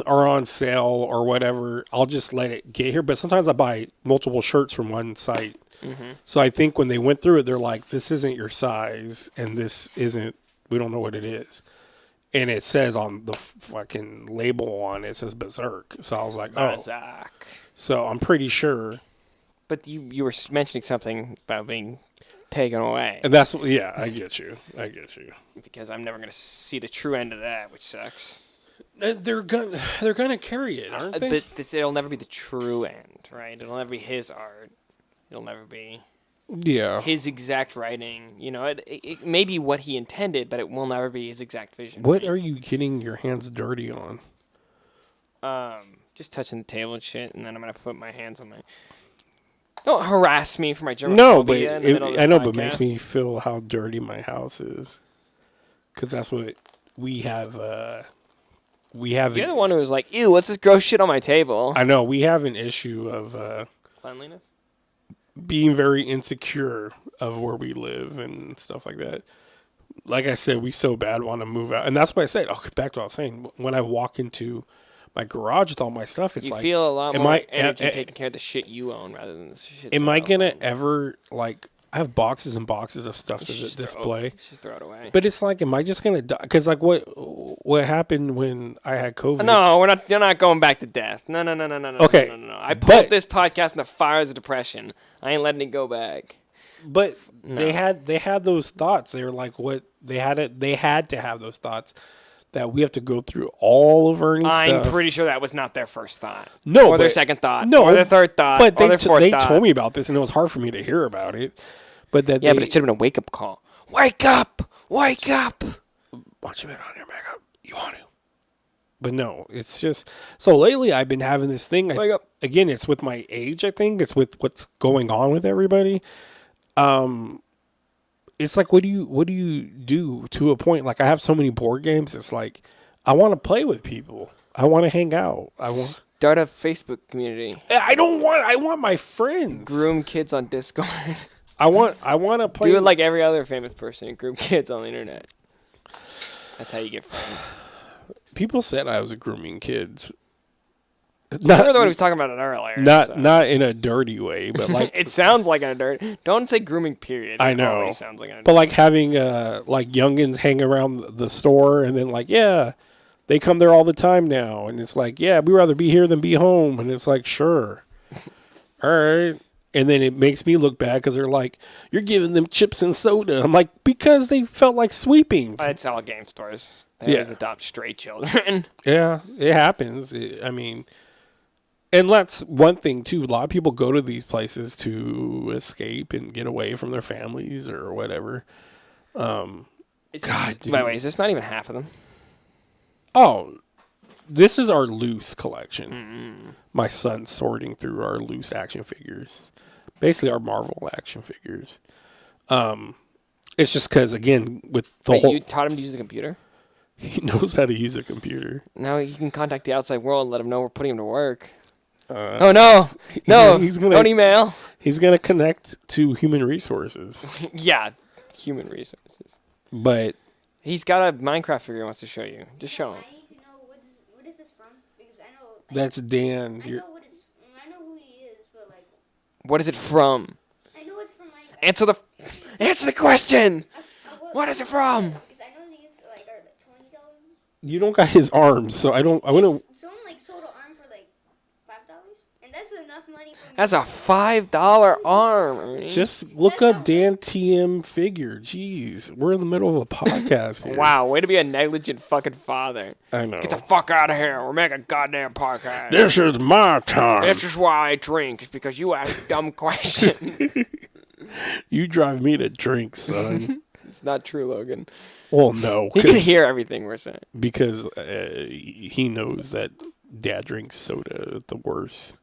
are on sale or whatever, I'll just let it get here. But sometimes I buy multiple shirts from one site. So I think when they went through it, they're like, this isn't your size and this isn't, we don't know what it is. And it says on the fucking label on it, it says Berserk. So I was like, oh. Berserk. So I'm pretty sure. But you were mentioning something about being taken away. And that's, yeah, I get you. Because I'm never going to see the true end of that, which sucks. They're gonna carry it, aren't they? But it'll never be the true end, right? It'll never be his art. It'll never be Yeah. his exact writing. You know, it may be what he intended, but it will never be his exact vision. What are you getting your hands dirty on? Just touching the table and shit, and then I'm gonna put my hands on my. Don't harass me for my germophobia. No, but in the middle of this I know, but podcast. it makes me feel how dirty my house is. Because that's what we have. You're the one who was like, "Ew, what's this gross shit on my table?" I know we have an issue of Cleanliness. being very insecure of where we live and stuff like that. Like I said, we so bad want to move out, and that's why I said. Oh, back to what I was saying. When I walk into my garage with all my stuff, it's You like, feel a lot am more I- energy taking care of the shit you own rather than the shit. am I someone gonna else owns. ever like? I have boxes and boxes of stuff You to should just display. Just throw it away. But it's like, am I just gonna die? Because like, what happened when I had COVID? No, we're not. You're not going back to death. No. Okay, No. I but- pulled this podcast in the fires of depression. I ain't letting it go back. But they had those thoughts. They were like, what they had to have those thoughts that we have to go through all of Ernie's I'm stuff. pretty sure that was not their first thought. No, or their but- second thought. No, or their third thought. But or their fourth they thought. told me about this, and it was hard for me to hear about it. But that Yeah, but it should have been a wake up call. Wake up! Wake up! Watch your bed on your makeup. You want to. But no, it's just so lately I've been having this thing. Wake up. Again, it's with my age, I think. It's with what's going on with everybody. It's like what do you do to a point? Like I have so many board games, it's like I want to play with people. I want to hang out. Start a Facebook community. I want my friends. Groom kids on Discord. I want to play. Do it like every other famous person and groom kids on the internet. That's how you get friends. People said I was grooming kids. You're the one who was talking about it earlier. so. Not in a dirty way, but like It sounds like a dirt. Don't say grooming. Period. I It know. always sounds like a but like having like youngins hang around the store and then like they come there all the time now and it's like we'd rather be here than be home and it's like sure, all right. And then it makes me look bad because they're like, you're giving them chips and soda. I'm like, because they felt like sweeping. It's all game stores. They Yeah. always adopt stray children. Yeah, it happens. I mean, and that's one thing too. A lot of people go to these places to escape and get away from their families or whatever. It's God, just, dude. by the way, is this not even half of them? Oh, this is our loose collection. My son's sorting through our loose action figures. Basically, our Marvel action figures. It's just because, again, with the Wait, whole... you taught him to use a computer? He knows how to use a computer. Now he can contact the outside world and let him know we're putting him to work. Oh, no. No, he's gonna- don't email. He's going to connect to human resources. Yeah, human resources. But He's got a Minecraft figure he wants to show you. Just show him. I need to know what is this from? Because I know. that's Dan. I know what it's. I know who he is, but like. What is it from? I know it's from like. Answer the question. will- What is it from? Because I know these like are like $20. You don't got his arms, so I wouldn't... Someone like sold an arm for like $5, and that's enough money for me. That's a $5 arm, Ernie. Just look up Dan TM figure. Jeez, we're in the middle of a podcast here. Wow, way to be a negligent fucking father. I know. Get the fuck out of here. We're making a goddamn podcast. This is my time. This is why I drink, is because you ask dumb questions. You drive me to drink, son. It's not true, Logan. Well, no. He can hear everything we're saying. Because he knows that Dad drinks soda at the worst.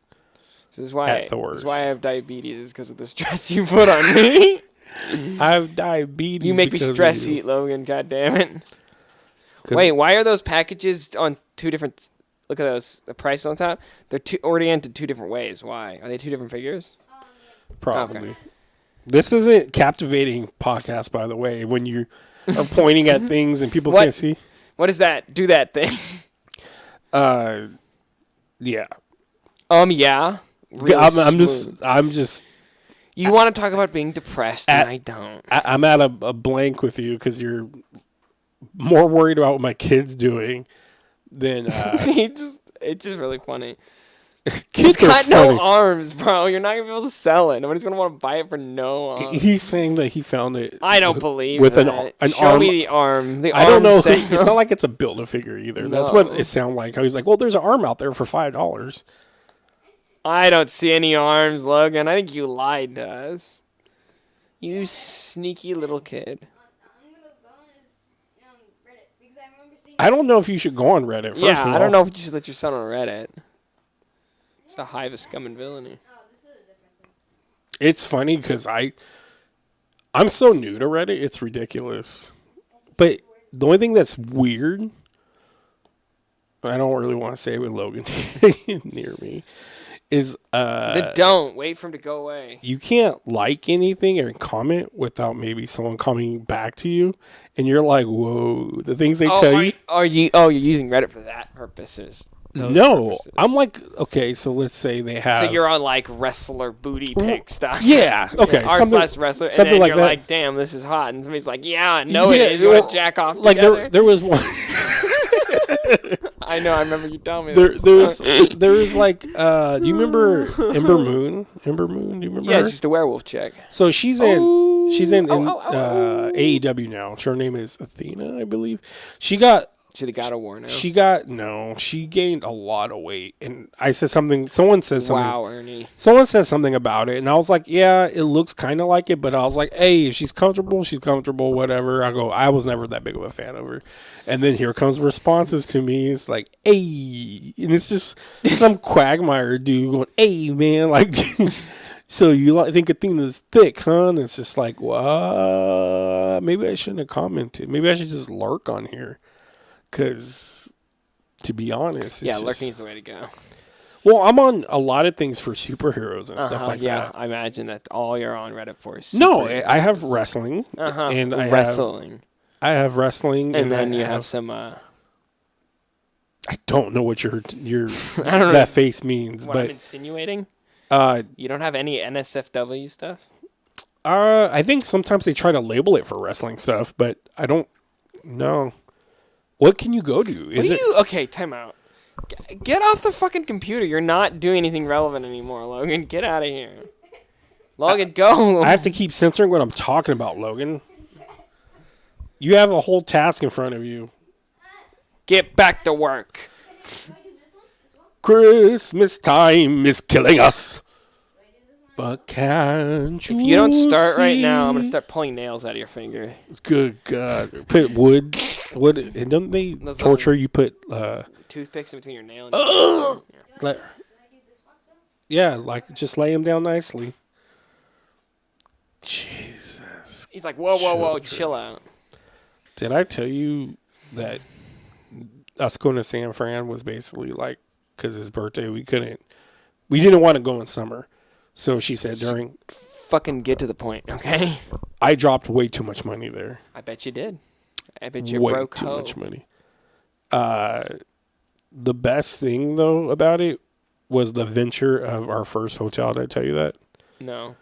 This is why At the this worst. is why I have diabetes, is because of the stress you put on me. I have diabetes. You make me because of stress you. eat, Logan. God damn it. 'Cause- Wait, why are those packages on two different Look at those. The price on top. They're oriented two different ways. Why? Are they two different figures? Probably. Okay. This isn't captivating podcast, by the way. When you are pointing at things and people What? can't see. What is that? Do that thing. Yeah. Yeah. Really I'm just. You want to talk about being depressed, and I don't. I'm at a blank with you because you're more worried about what my kid's doing than. It's just really funny. Kids He's are got funny. no arms, bro. You're not gonna be able to sell it. Nobody's gonna want to buy it for no arms. He's saying that he found it. I don't believe with that. an Show arm. me the arm. The I don't know. Say, It's not like it's a Build-A-Figure either. That's what it sounded like. How he's like, well, there's an arm out there for $5. I don't see any arms, Logan. I think you lied to us. You sneaky little kid. I'm gonna go on his Reddit because I remember seeing. I don't know if you should go on Reddit. First Yeah, of I all. don't know if you should let your son on Reddit. It's a hive of scum and villainy. Oh, this is a different thing. It's funny because I'm so new to Reddit. It's ridiculous. But the only thing that's weird, I don't really want to say it with Logan near me, is Don't wait for him to go away. you can't like anything or comment without maybe someone coming back to you, and you're like, whoa, the things they tell you. You're using Reddit for that purposes. No, purposes. I'm like, okay, so let's say they have. So you're on like wrestler booty pic stuff. Yeah, okay, R slash wrestler, and something then like you're that. like, damn, this is hot, and somebody's like, yeah, no, Yeah, it is. You want well, to jack off like together? there was one. I know. I remember you telling me. There was like, do you remember Ember Moon? Ember Moon, do you remember? Yeah, her? she's the werewolf chick. So she's in Oh. AEW now. Her name is Athena, I believe. She got She's the God of War now. she gained a lot of weight, and I said something. Someone said something. Wow, Ernie. Someone said something about it, and I was like, yeah, it looks kind of like it, but I was like, hey, if she's comfortable, whatever. I was never that big of a fan of her. And then here comes responses to me. It's like, hey, and it's just some quagmire dude going, hey, man, like, so you think Athena's thick, huh? And it's just like, what? Maybe I shouldn't have commented. Maybe I should just lurk on here. Because, to be honest, Lurking is the way to go. Well, I'm on a lot of things for superheroes and stuff like that. I imagine that all you're on Reddit for is No, superheroes. I have wrestling, and I have wrestling, and then you have some. I don't know what your I don't know that face means, what I'm but insinuating. you don't have any NSFW stuff. I think sometimes they try to label it for wrestling stuff, but I don't know. What can you go to? Okay, time out. Get off the fucking computer. You're not doing anything relevant anymore, Logan. Get out of here. Logan, go. I have to keep censoring what I'm talking about, Logan. You have a whole task in front of you. Get back to work. Christmas time is killing us. But can't you If you don't start right see? now, I'm going to start pulling nails out of your finger. Good God. Put wood. And don't they Those torture you? Put toothpicks in between your nail and your like, yeah, like just lay them down nicely. Jesus. He's like, whoa, Children. chill out. Did I tell you that us going to San Fran was basically like, because his birthday, we didn't want to go in summer. So she said Fucking get to the point, okay? I dropped way too much money there. I bet you did. I bet you Way broke too hoe. much money. The best thing, though, about it was the venture of our first hotel. Did I tell you that? No.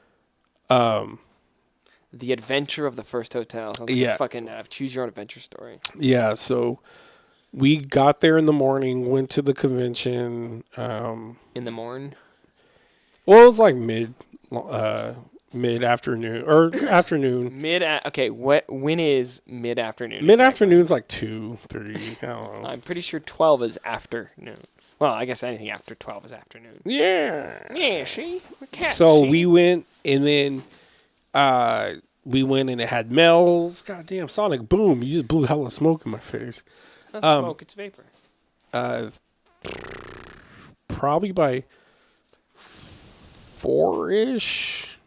The adventure of the first hotel. Sounds like a fucking choose your own adventure story. Yeah, so we got there in the morning, went to the convention. In the morning? Well, it was like mid-afternoon or afternoon. When is mid-afternoon? Mid-afternoon is like 2, 3, I don't know. I'm pretty sure 12 is afternoon. Well, I guess anything after 12 is afternoon. Yeah. Yeah, see? We went, and then and it had Mel's. Goddamn, Sonic Boom. You just blew hella smoke in my face. Not smoke, it's vapor. Probably by 4-ish.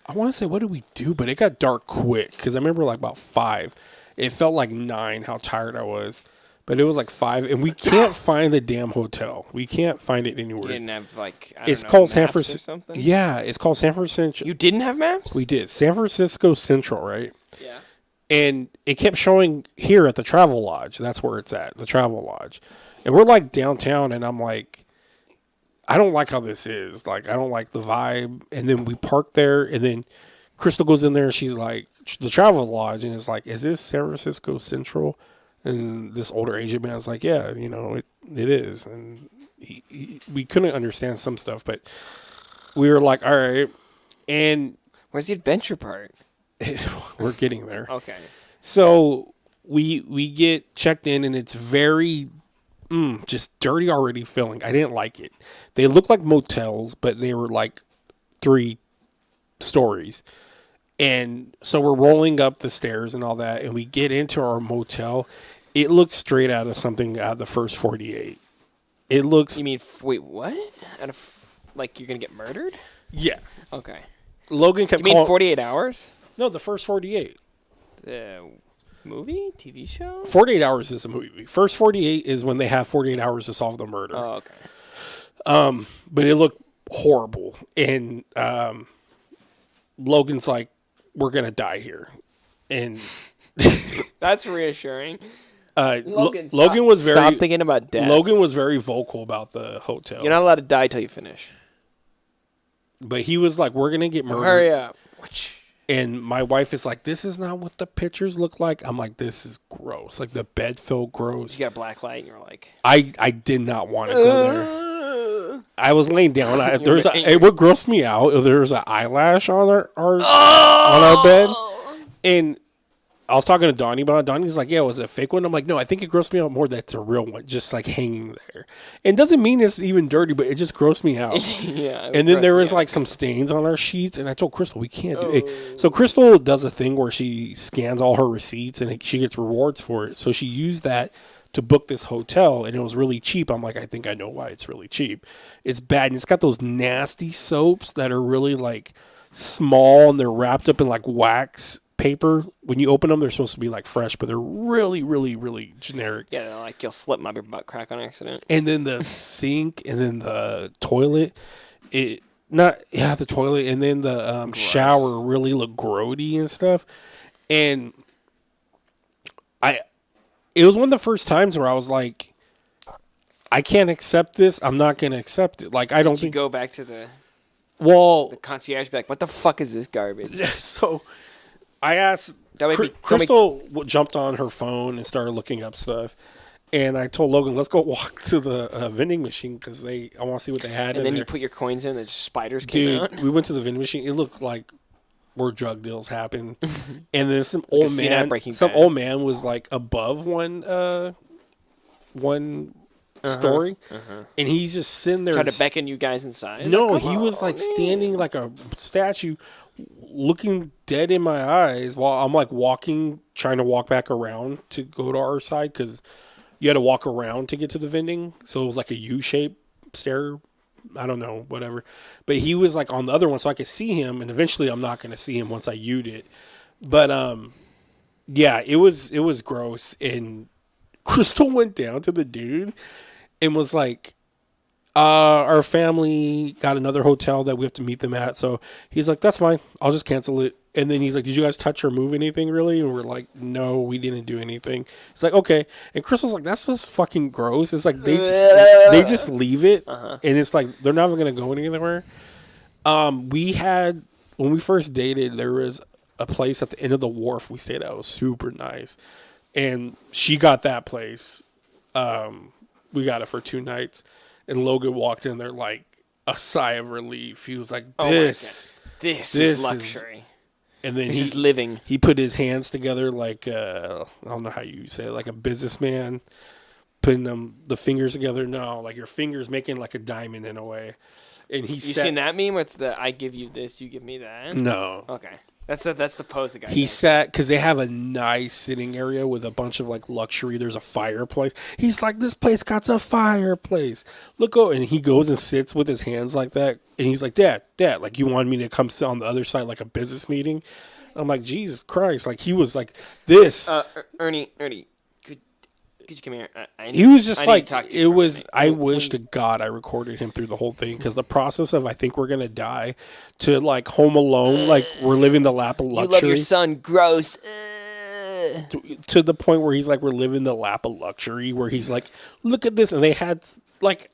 I want to say, what did we do? But it got dark quick because I remember like about 5. It felt like 9 how tired I was. but it was like 5, and we can't find the damn hotel. We can't find it You anywhere. didn't have like It's called San maps or Francisco. something. Yeah, it's called San Francisco. You didn't have maps. We did San Francisco Central, right? Yeah. And it kept showing here at the Travel Lodge. That's where it's at, the Travel Lodge. And we're like downtown, and I'm like, I don't like how this is. Like, I don't like the vibe. And then we park there, and then Crystal goes in there, and she's like, the Travel Lodge, and it's like, is this San Francisco Central? And this older Asian man's like, yeah, you know, it is. And we couldn't understand some stuff, but we were like, all right. And Where's the adventure part? we're getting there. Okay. So we get checked in, and it's very just dirty already feeling. I didn't like it. They look like motels, but they were like 3 stories. And so we're rolling up the stairs and all that, and we get into our motel. It looks straight out of something out of the first 48. It looks... You mean wait, what? Out of like you're gonna get murdered? Yeah. Okay. Logan kept You mean calling... 48 hours? No, the first 48. The movie, TV show? 48 hours is a movie. First 48 is when they have 48 hours to solve the murder. Oh, okay. But it looked horrible. And Logan's like, we're going to die here. And That's reassuring. Logan stop- was very... Stop thinking about death. Logan was very vocal about the hotel. You're not allowed to die till you finish. But he was like, we're going to get murdered. Hurry up. And my wife is like, this is not what the pictures look like. I'm like, this is gross. Like, the bed felt gross. You got black light, and you're like... I did not want to go there. I was laying down. What grossed me out, there was an eyelash on on our bed. And I was talking to Donnie about it. Donnie's like, yeah, was it a fake one? I'm like, no, I think it grossed me out more that it's a real one, just like hanging there. And doesn't mean it's even dirty, but it just grossed me out. Yeah. And then there was like some stains on our sheets, and I told Crystal, we can't do it. So Crystal does a thing where she scans all her receipts, and she gets rewards for it. So she used that to book this hotel, and it was really cheap. I'm like, I think I know why it's really cheap. It's bad, and it's got those nasty soaps that are really like small, and they're wrapped up in like wax paper. When you open them, they're supposed to be like fresh, but they're really, really, really generic. Yeah, like you'll slip my butt crack on accident. And then the sink, and then the toilet, the toilet, and then the shower really look grody and stuff. And it was one of the first times where I was like, I can't accept this. I'm not going to accept it. Like, I don't think... go back to the concierge, be like, what the fuck is this garbage? So I asked... Crystal jumped on her phone and started looking up stuff. And I told Logan, let's go walk to the vending machine because I want to see what they had. And then there. you put your coins in, and spiders came out. Dude, we went to the vending machine. It looked like where drug deals happen. And then some old man was like above one story. And he's just sitting there. Try to beckon you guys inside? No, like, he was like standing like a statue, looking dead in my eyes while I'm like trying to walk back around to go to our side because you had to walk around to get to the vending. So it was like a U-shaped stair. I don't know, whatever. But he was like on the other one so I could see him. And eventually I'm not going to see him once I U'd it. But yeah, it was gross. And Crystal went down to the dude and was like, our family got another hotel that we have to meet them at. So he's like, that's fine. I'll just cancel it. And then he's like, did you guys touch or move anything really? And we're like, no, we didn't do anything. It's like, okay. And Crystal's like, that's just fucking gross. It's like they just leave it. And it's like, they're never going to go anywhere. When we first dated, there was a place at the end of the wharf we stayed at. It was super nice. And she got that place. We got it for 2 nights. And Logan walked in there like a sigh of relief. He was like, this is luxury. And then he's living. He put his hands together like, I don't know how you say it, like a businessman, putting the fingers together. No, like your fingers making like a diamond in a way. And you seen that meme? What's the I give you this, you give me that? No. Okay. That's the pose the guy He does. sat, because they have a nice sitting area with a bunch of like luxury. There's a fireplace. He's like, this place got a fireplace. Look, and he goes and sits with his hands like that. And he's like, Dad, like you wanted me to come sit on the other side like a business meeting? I'm like, Jesus Christ. Like he was like this. Ernie, Could you come here? He was just I need like, to talk to it you for a was, minute. I Can wish to we- God I recorded him through the whole thing because the process of I think we're going to die to like Home Alone, like we're living the lap of You luxury love your son. Gross. to the point where he's like, we're living the lap of luxury where he's like, look at this. And they had like,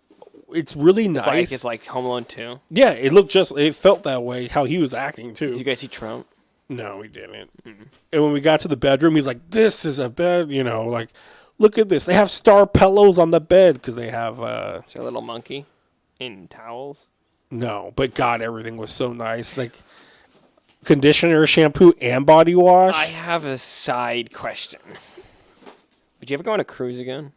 it's really nice. It's like Home Alone 2. Yeah, it felt that way how he was acting too. Did you guys see Trump? No, we didn't. And when we got to the bedroom, he's like, this is a bed, like, look at this. They have star pillows on the bed because they have, Is there a little monkey in towels? no, but God, everything was so nice. Like, conditioner, shampoo, and body wash. I have a side question. Would you ever go on a cruise again?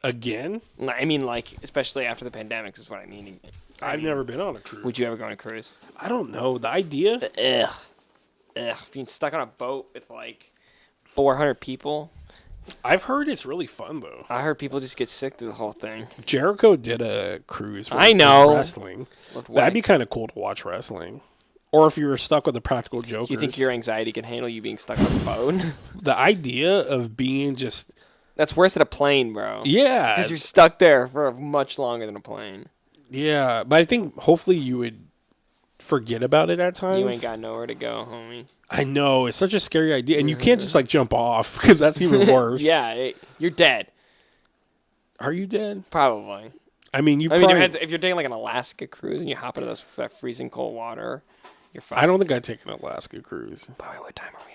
Again? I mean, like, especially after the pandemic is what I mean. I've never been on a cruise. Would you ever go on a cruise? I don't know. The idea? Ugh. Being stuck on a boat with, like, 400 people. I've heard it's really fun, though. I heard people just get sick through the whole thing. Jericho did a cruise with I know. wrestling. Looked That'd white. be kind of cool to watch wrestling. Or if you were stuck with the Practical Jokers. Do you think your anxiety can handle you being stuck on a boat? The idea of being just... That's worse than a plane, bro. Yeah. Because you're stuck there for much longer than a plane. Yeah, but I think hopefully you would forget about it at times. You ain't got nowhere to go, homie. I know, it's such a scary idea. And you can't just like jump off because that's even worse. Yeah, you're dead. Are you dead? Probably. I mean, I mean, if you're taking like an Alaska cruise and you hop into those freezing cold water, you're fine. I don't think I'd take an Alaska cruise. Boy, what time are we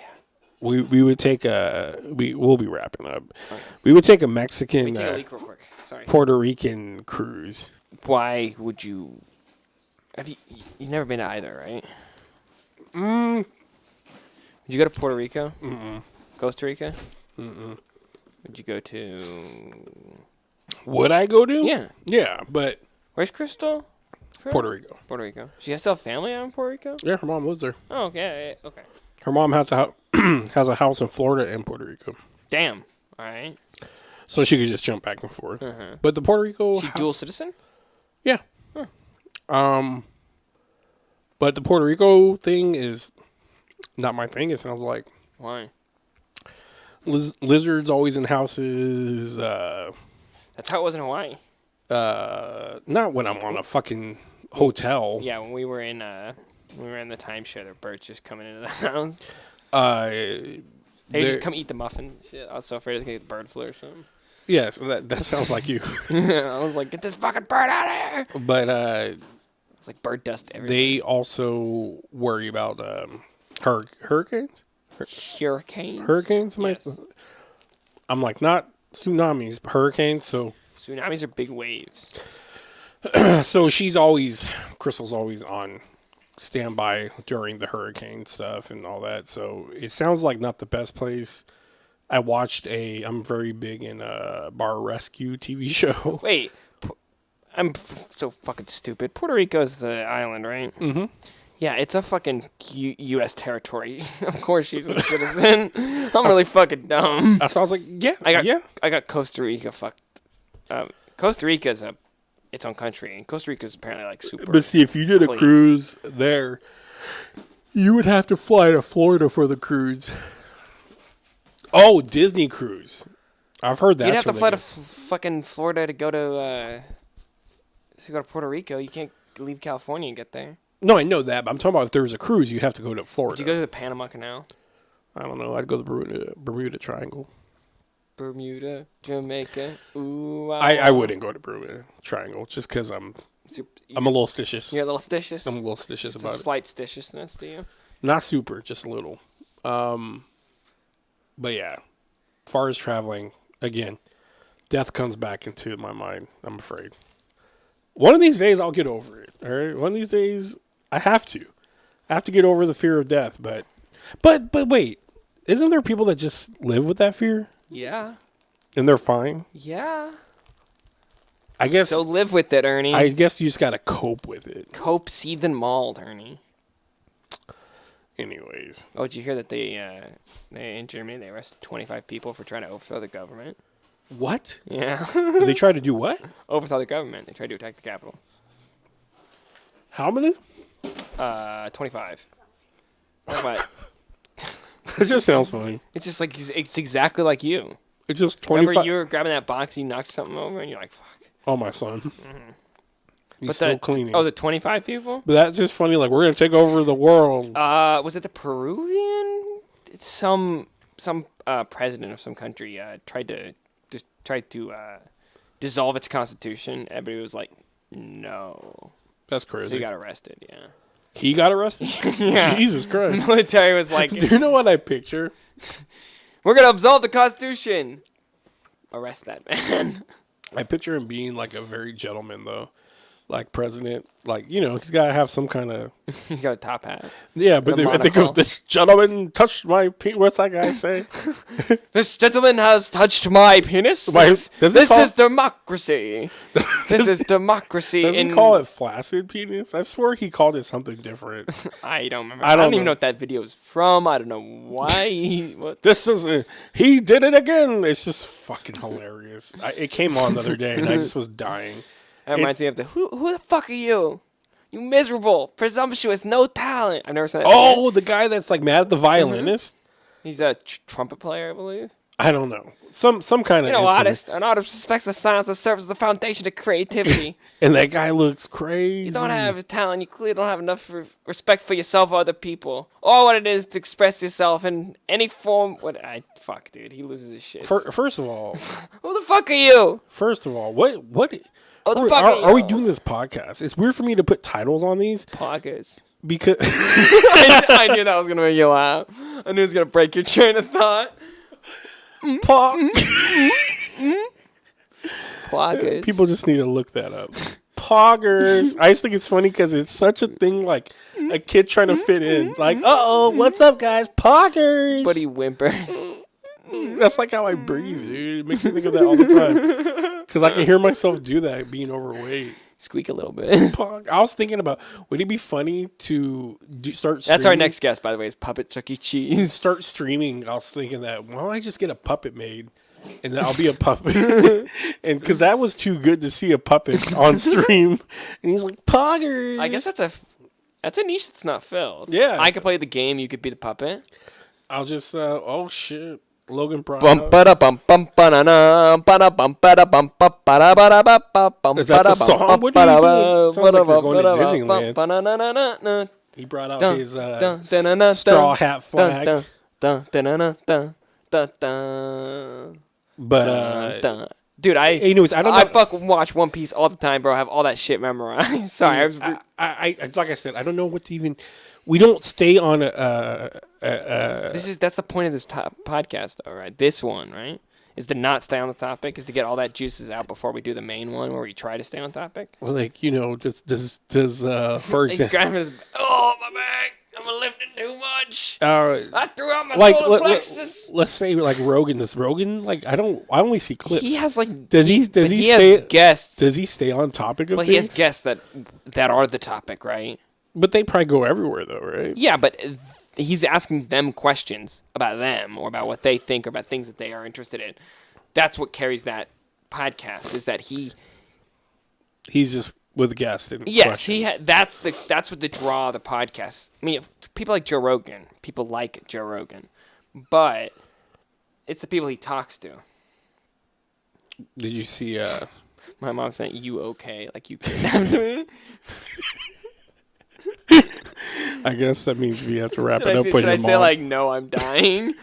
at? We would take we'll be wrapping up. Okay. We would take a Mexican, Let me take a leak real quick. Sorry. Puerto Rican cruise. Why would you? Have you've never been to either, right? Would you go to Puerto Rico? Costa Rica? Would you go to? Would I go to? Yeah. Yeah, but Where's Crystal? Puerto Rico. Puerto Rico. She still have family out in Puerto Rico? Yeah, her mom lives there. Oh, okay. Okay. Her mom has has a house in Florida and Puerto Rico. Damn. All right. So she could just jump back and forth. But the Puerto Rico... She dual citizen? Yeah. But the Puerto Rico thing is not my thing. It sounds like Why? lizards always in houses. That's how it was in Hawaii. Not when I'm on a fucking hotel. Yeah, when we were in the timeshare, there were birds just coming into the house. They just come eat the muffin. Shit, I was so afraid I was gonna get bird flu or something. Yes, that sounds like you. I was like, get this fucking bird out of here! But It's like bird dust everywhere. they also worry about hurricanes. Hurricanes? Yes. Yes. I'm like, not tsunamis, but hurricanes. So Tsunamis are big waves. Crystal's always on standby during the hurricane stuff and all that. So it sounds like not the best place. I'm very big in a bar rescue TV show. Wait, I'm so fucking stupid. Puerto Rico's the island, right? Mm-hmm. Yeah, it's a fucking U.S. territory. Of course she's a citizen. I'm really fucking dumb. That sounds like, I got Costa Rica fucked. Costa Rica's its own country, and Costa Rica's apparently like super. But see, if you did a clean. cruise there, you would have to fly to Florida for the cruise. Oh, Disney cruise. I've heard that. You'd have to fly to fucking Florida to go to Puerto Rico. You can't leave California and get there. No, I know that, but I'm talking about if there was a cruise, you'd have to go to Florida. Would you go to the Panama Canal? I don't know. I'd go to the Bermuda Triangle. Bermuda, Jamaica. Ooh, I wouldn't go to Bermuda Triangle just because I'm a little stitious. You're a little stitious. I'm a little stitious It's about a it. slight stitiousness to you. Not super, just a little. But yeah, far as traveling, again, death comes back into my mind, I'm afraid. One of these days, I'll get over it. All right? One of these days, I have to. I have to get over the fear of death. But wait, isn't there people that just live with that fear? Yeah. And they're fine? Yeah. I guess. So live with it, Ernie. I guess you just got to cope with it. Cope, seethe, and mauled, Ernie. Anyways. Oh, did you hear that they in Germany, they arrested 25 people for trying to overthrow the government? What? Yeah. They tried to do what? Overthrow the government. They tried to attack the Capitol. How many? 25. What? That just sounds funny. It's just like, it's exactly like you. It's just Remember 25. you were grabbing that box, you knocked something over, and you're like, fuck. Oh, my son. He's But still cleaning. Oh, the 25 people? But that's just funny. Like, we're going to take over the world. Was it the Peruvian? Some president of some country tried to dissolve its constitution. Everybody was like, no. That's So crazy. he got arrested, yeah. He got arrested? Yeah. Jesus The Christ. military was like, Do you know what I picture? we're going to absolve the constitution. Arrest that man. I picture him being like a very gentleman, though. Like president. Like, you know, he's got to have some kind of... He's got a top hat. Yeah, but The I think monocle. of this gentleman touched my penis. What's that guy say? This gentleman has touched my penis. Why- This doesn't he is call- democracy. This is democracy. Doesn't he call it flaccid penis? I swear he called it something different. I don't remember. I I don't don't even know. know what that video is from. I don't know why. What? This is he did it again. It's just fucking hilarious. It came on the other day, and I just was dying. That reminds me of the who the fuck are you? You miserable, presumptuous, no talent. I've never seen that. Oh, video. the guy that's like mad at the violinist. He's a trumpet player, I believe. I don't know. Some kind of You know, instrument. an artist respects the science that serves as the foundation of creativity. And that guy looks crazy. You don't have talent. You clearly don't have enough respect for yourself or other people. All what it is to express yourself in any form. Fuck, dude. He loses his shit. First of all, Who the fuck are you? what? Who the fuck Are we you? doing this podcast? It's weird for me to put titles on these Poggers. because I knew that was gonna make you laugh. I knew it was gonna break your train of thought. Poggers. people just need to look that up. Poggers. I just think it's funny because it's such a thing, like a kid trying to fit in. Like, what's up, guys? Poggers. But he whimpers. That's like how I breathe, dude. It makes me think of that all the time. Because I can hear myself do that being overweight. Squeak a little bit. Pog. I was thinking about, would it be funny to start streaming? That's our next guest, by the way, is Puppet Chuck E. Cheese. Start streaming. I was thinking that, why don't I just get a puppet made? And then I'll be a puppet. And because that was too good to see a puppet on stream. And he's like, Poggers. I guess that's a niche that's not filled. Yeah. I could play the game. You could be the puppet. I'll just, oh shit. Logan brought Bum up. ba da bum bum ba da na ba da bum ba da bum ba ba da ba da ba bum bum Is that the ba da song? bum What ba are you da doing? Sounds like you're going to ba da Disneyland. ba na na na na na. He brought out Dun, his dun, dun, dun, dun, straw dun, hat flag. Dun, dun, dun, dun, dun, dun, dun, But, dun. Dude, anyways, I don't know. I fucking watch One Piece all the time, bro. I have all that shit memorized. Sorry, I was. I like I said, I don't know what to even. We don't stay on That's the point of this podcast, though, right? This one, right, is to not stay on the topic, is to get all that juices out before we do the main one where we try to stay on topic. like, you know, does for He's example, grabbing his. Oh, my back! I'm lifting too much. like I threw out my solar plexus. let's say like Rogan. This Rogan, like I only see clips. He has like. Does he but stay? has guests. Does he stay on topic of Well, things? he has guests that are the topic, right? But they probably go everywhere though, right? Yeah, but he's asking them questions about them or about what they think or about things that they are interested in. That's what carries that podcast, is that He's just with guests and yes, questions. that's what the draw of the podcast. I mean, people like Joe Rogan, but it's the people he talks to. Did you see? My mom saying, "You okay?" Like you kidnapped me. I guess that means we have to wrap Should it up. should I say like, "No, I'm dying"?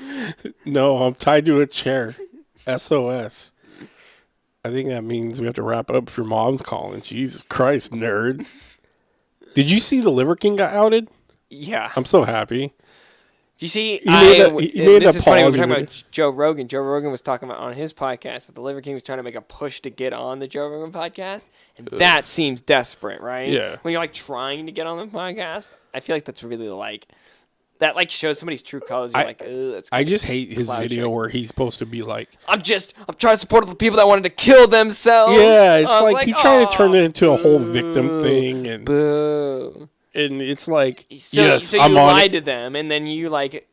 No, I'm tied to a chair. SOS. I think that means we have to wrap it up if your mom's calling. Jesus Christ, nerd. Did you see the Liver King got outed? Yeah. I'm so happy. Do you see? He made an this is funny. We're apology talking video. about Joe Rogan. Joe Rogan was talking about on his podcast that the Liver King was trying to make a push to get on the Joe Rogan podcast, and that seems desperate, right? Yeah. When you're like trying to get on the podcast, I feel like that's really like that. Like shows somebody's true colors. You're like, that's. I just hate his Cloud video shake. where he's supposed to be like, I'm trying to support the people that wanted to kill themselves. yeah, it's I was like he trying to turn it into a whole boo, victim thing, and Boo. it's like, So, yes, so I'm you on lied it. to them, and then you like,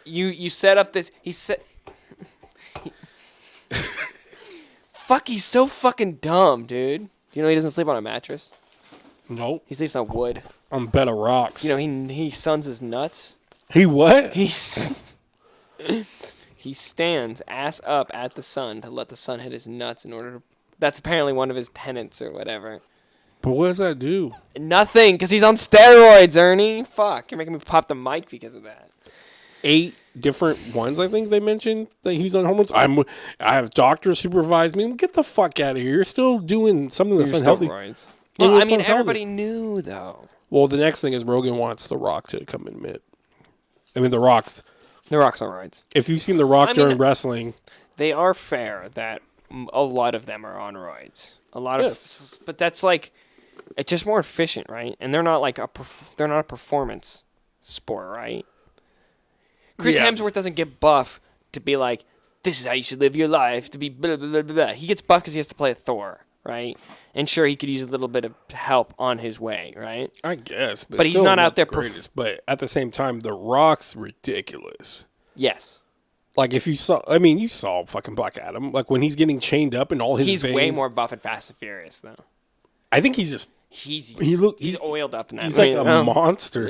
you set up this. Fuck, he's so fucking dumb, dude. You know he doesn't sleep on a mattress. Nope, He sleeps on wood. on bed of rocks. You know he suns his nuts. He what? He He stands ass up at the sun to let the sun hit his nuts in order to. That's apparently one of his tenets or whatever. But what does that do? Nothing, because he's on steroids, Ernie. Fuck, you're making me pop the mic because of that. 8 different ones, I think they mentioned that he's on hormones. I have doctors supervise me. Get the fuck out of here. You're still doing something that's unhealthy. Steroids. Yeah, Well, I it's mean, unhealthy. everybody knew, though. Well, the next thing is Rogan wants The Rock to come admit. I mean, The Rock's. The Rock's on roids. If you've seen The Rock I mean, during wrestling, They are fair that a lot of them are on roids. A lot of, but that's like, it's just more efficient, right? And they're not like they're not a performance sport, right? Chris Yeah. Hemsworth doesn't get buff to be like, this is how you should live your life, to be blah, blah, blah, blah, blah. He gets buff because he has to play a Thor, right? And sure, he could use a little bit of help on his way, right? I guess. But he's still not out there the greatest. But at the same time, The Rock's ridiculous. Yes. Like, if you saw, I mean, you saw fucking Black Adam. Like, when he's getting chained up and all his He's veins. way more buff and Fast and Furious, though. I think he's just, He's he's oiled up now. he's like a monster.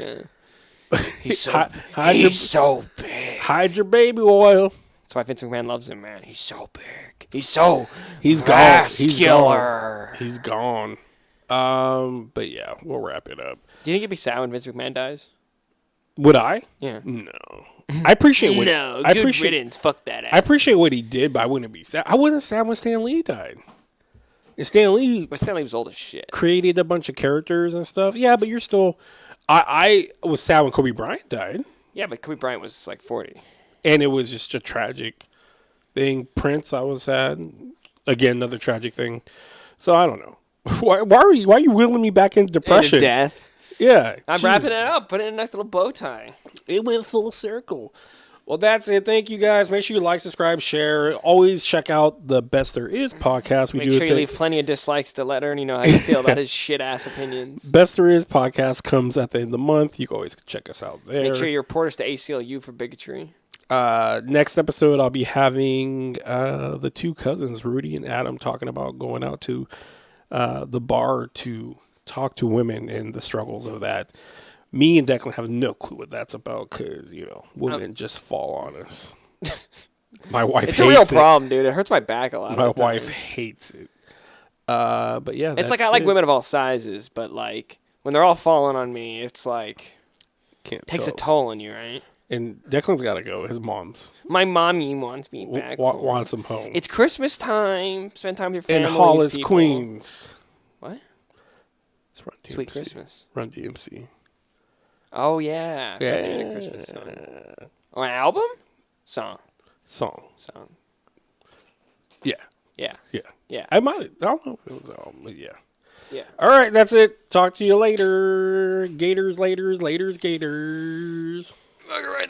Yeah. He's so, Hide he's your- so big. Hide your baby oil. That's why Vince McMahon loves him, man. He's so big. He's so He's gone. He's gone. vascular. He's gone. But yeah, we'll wrap it up. Do you think you'd be sad when Vince McMahon dies? Would I? Yeah. No. I appreciate what No, I good appreciate. riddance. Fuck that I ass. appreciate what he did, but I wouldn't be sad. I wasn't sad when Stan Lee died. And Stan Lee But Stanley was old as shit. created a bunch of characters and stuff. Yeah, but you're still. I was sad when Kobe Bryant died, Yeah, but Kobe Bryant was like 40. and it was just a tragic thing. Prince, I was sad. Again, another tragic thing. So I don't know. Why are you wheeling me back into depression? Into death. Yeah, I'm jeez. wrapping it up. Put it in a nice little bow tie. It went full circle. Well, that's it. Thank you guys. Make sure you like, subscribe, share. Always check out the Best There Is podcast. We Make do sure a you thing. leave plenty of dislikes to let Ernie know how you feel about his shit ass opinions. Best There Is podcast comes at the end of the month. You can always check us out there. Make sure you report us to ACLU for bigotry. Next episode, I'll be having the 2 cousins, Rudy and Adam, talking about going out to the bar to talk to women and the struggles of that. Me and Declan have no clue what that's about because, women just fall on us. My wife It's hates a real it. problem, dude. It hurts my back a lot. My of the time. wife hates it. But yeah, It's like I like women of all sizes, but like when they're all falling on me, it's like takes a toll on you, right? And Declan's got to go. His mom's My mommy wants me back. home. wants him home. It's Christmas time. Spend time with your in family. Hollis, Queens. What? It's Run DMC. Sweet Christmas. Run DMC. Oh yeah. They're doing a Christmas song. Oh, an album? Song. Song. Yeah. Yeah. Yeah. Yeah. I don't know if it was but yeah. Yeah. All right, that's it. Talk to you later. Gators, laters, gators. All right.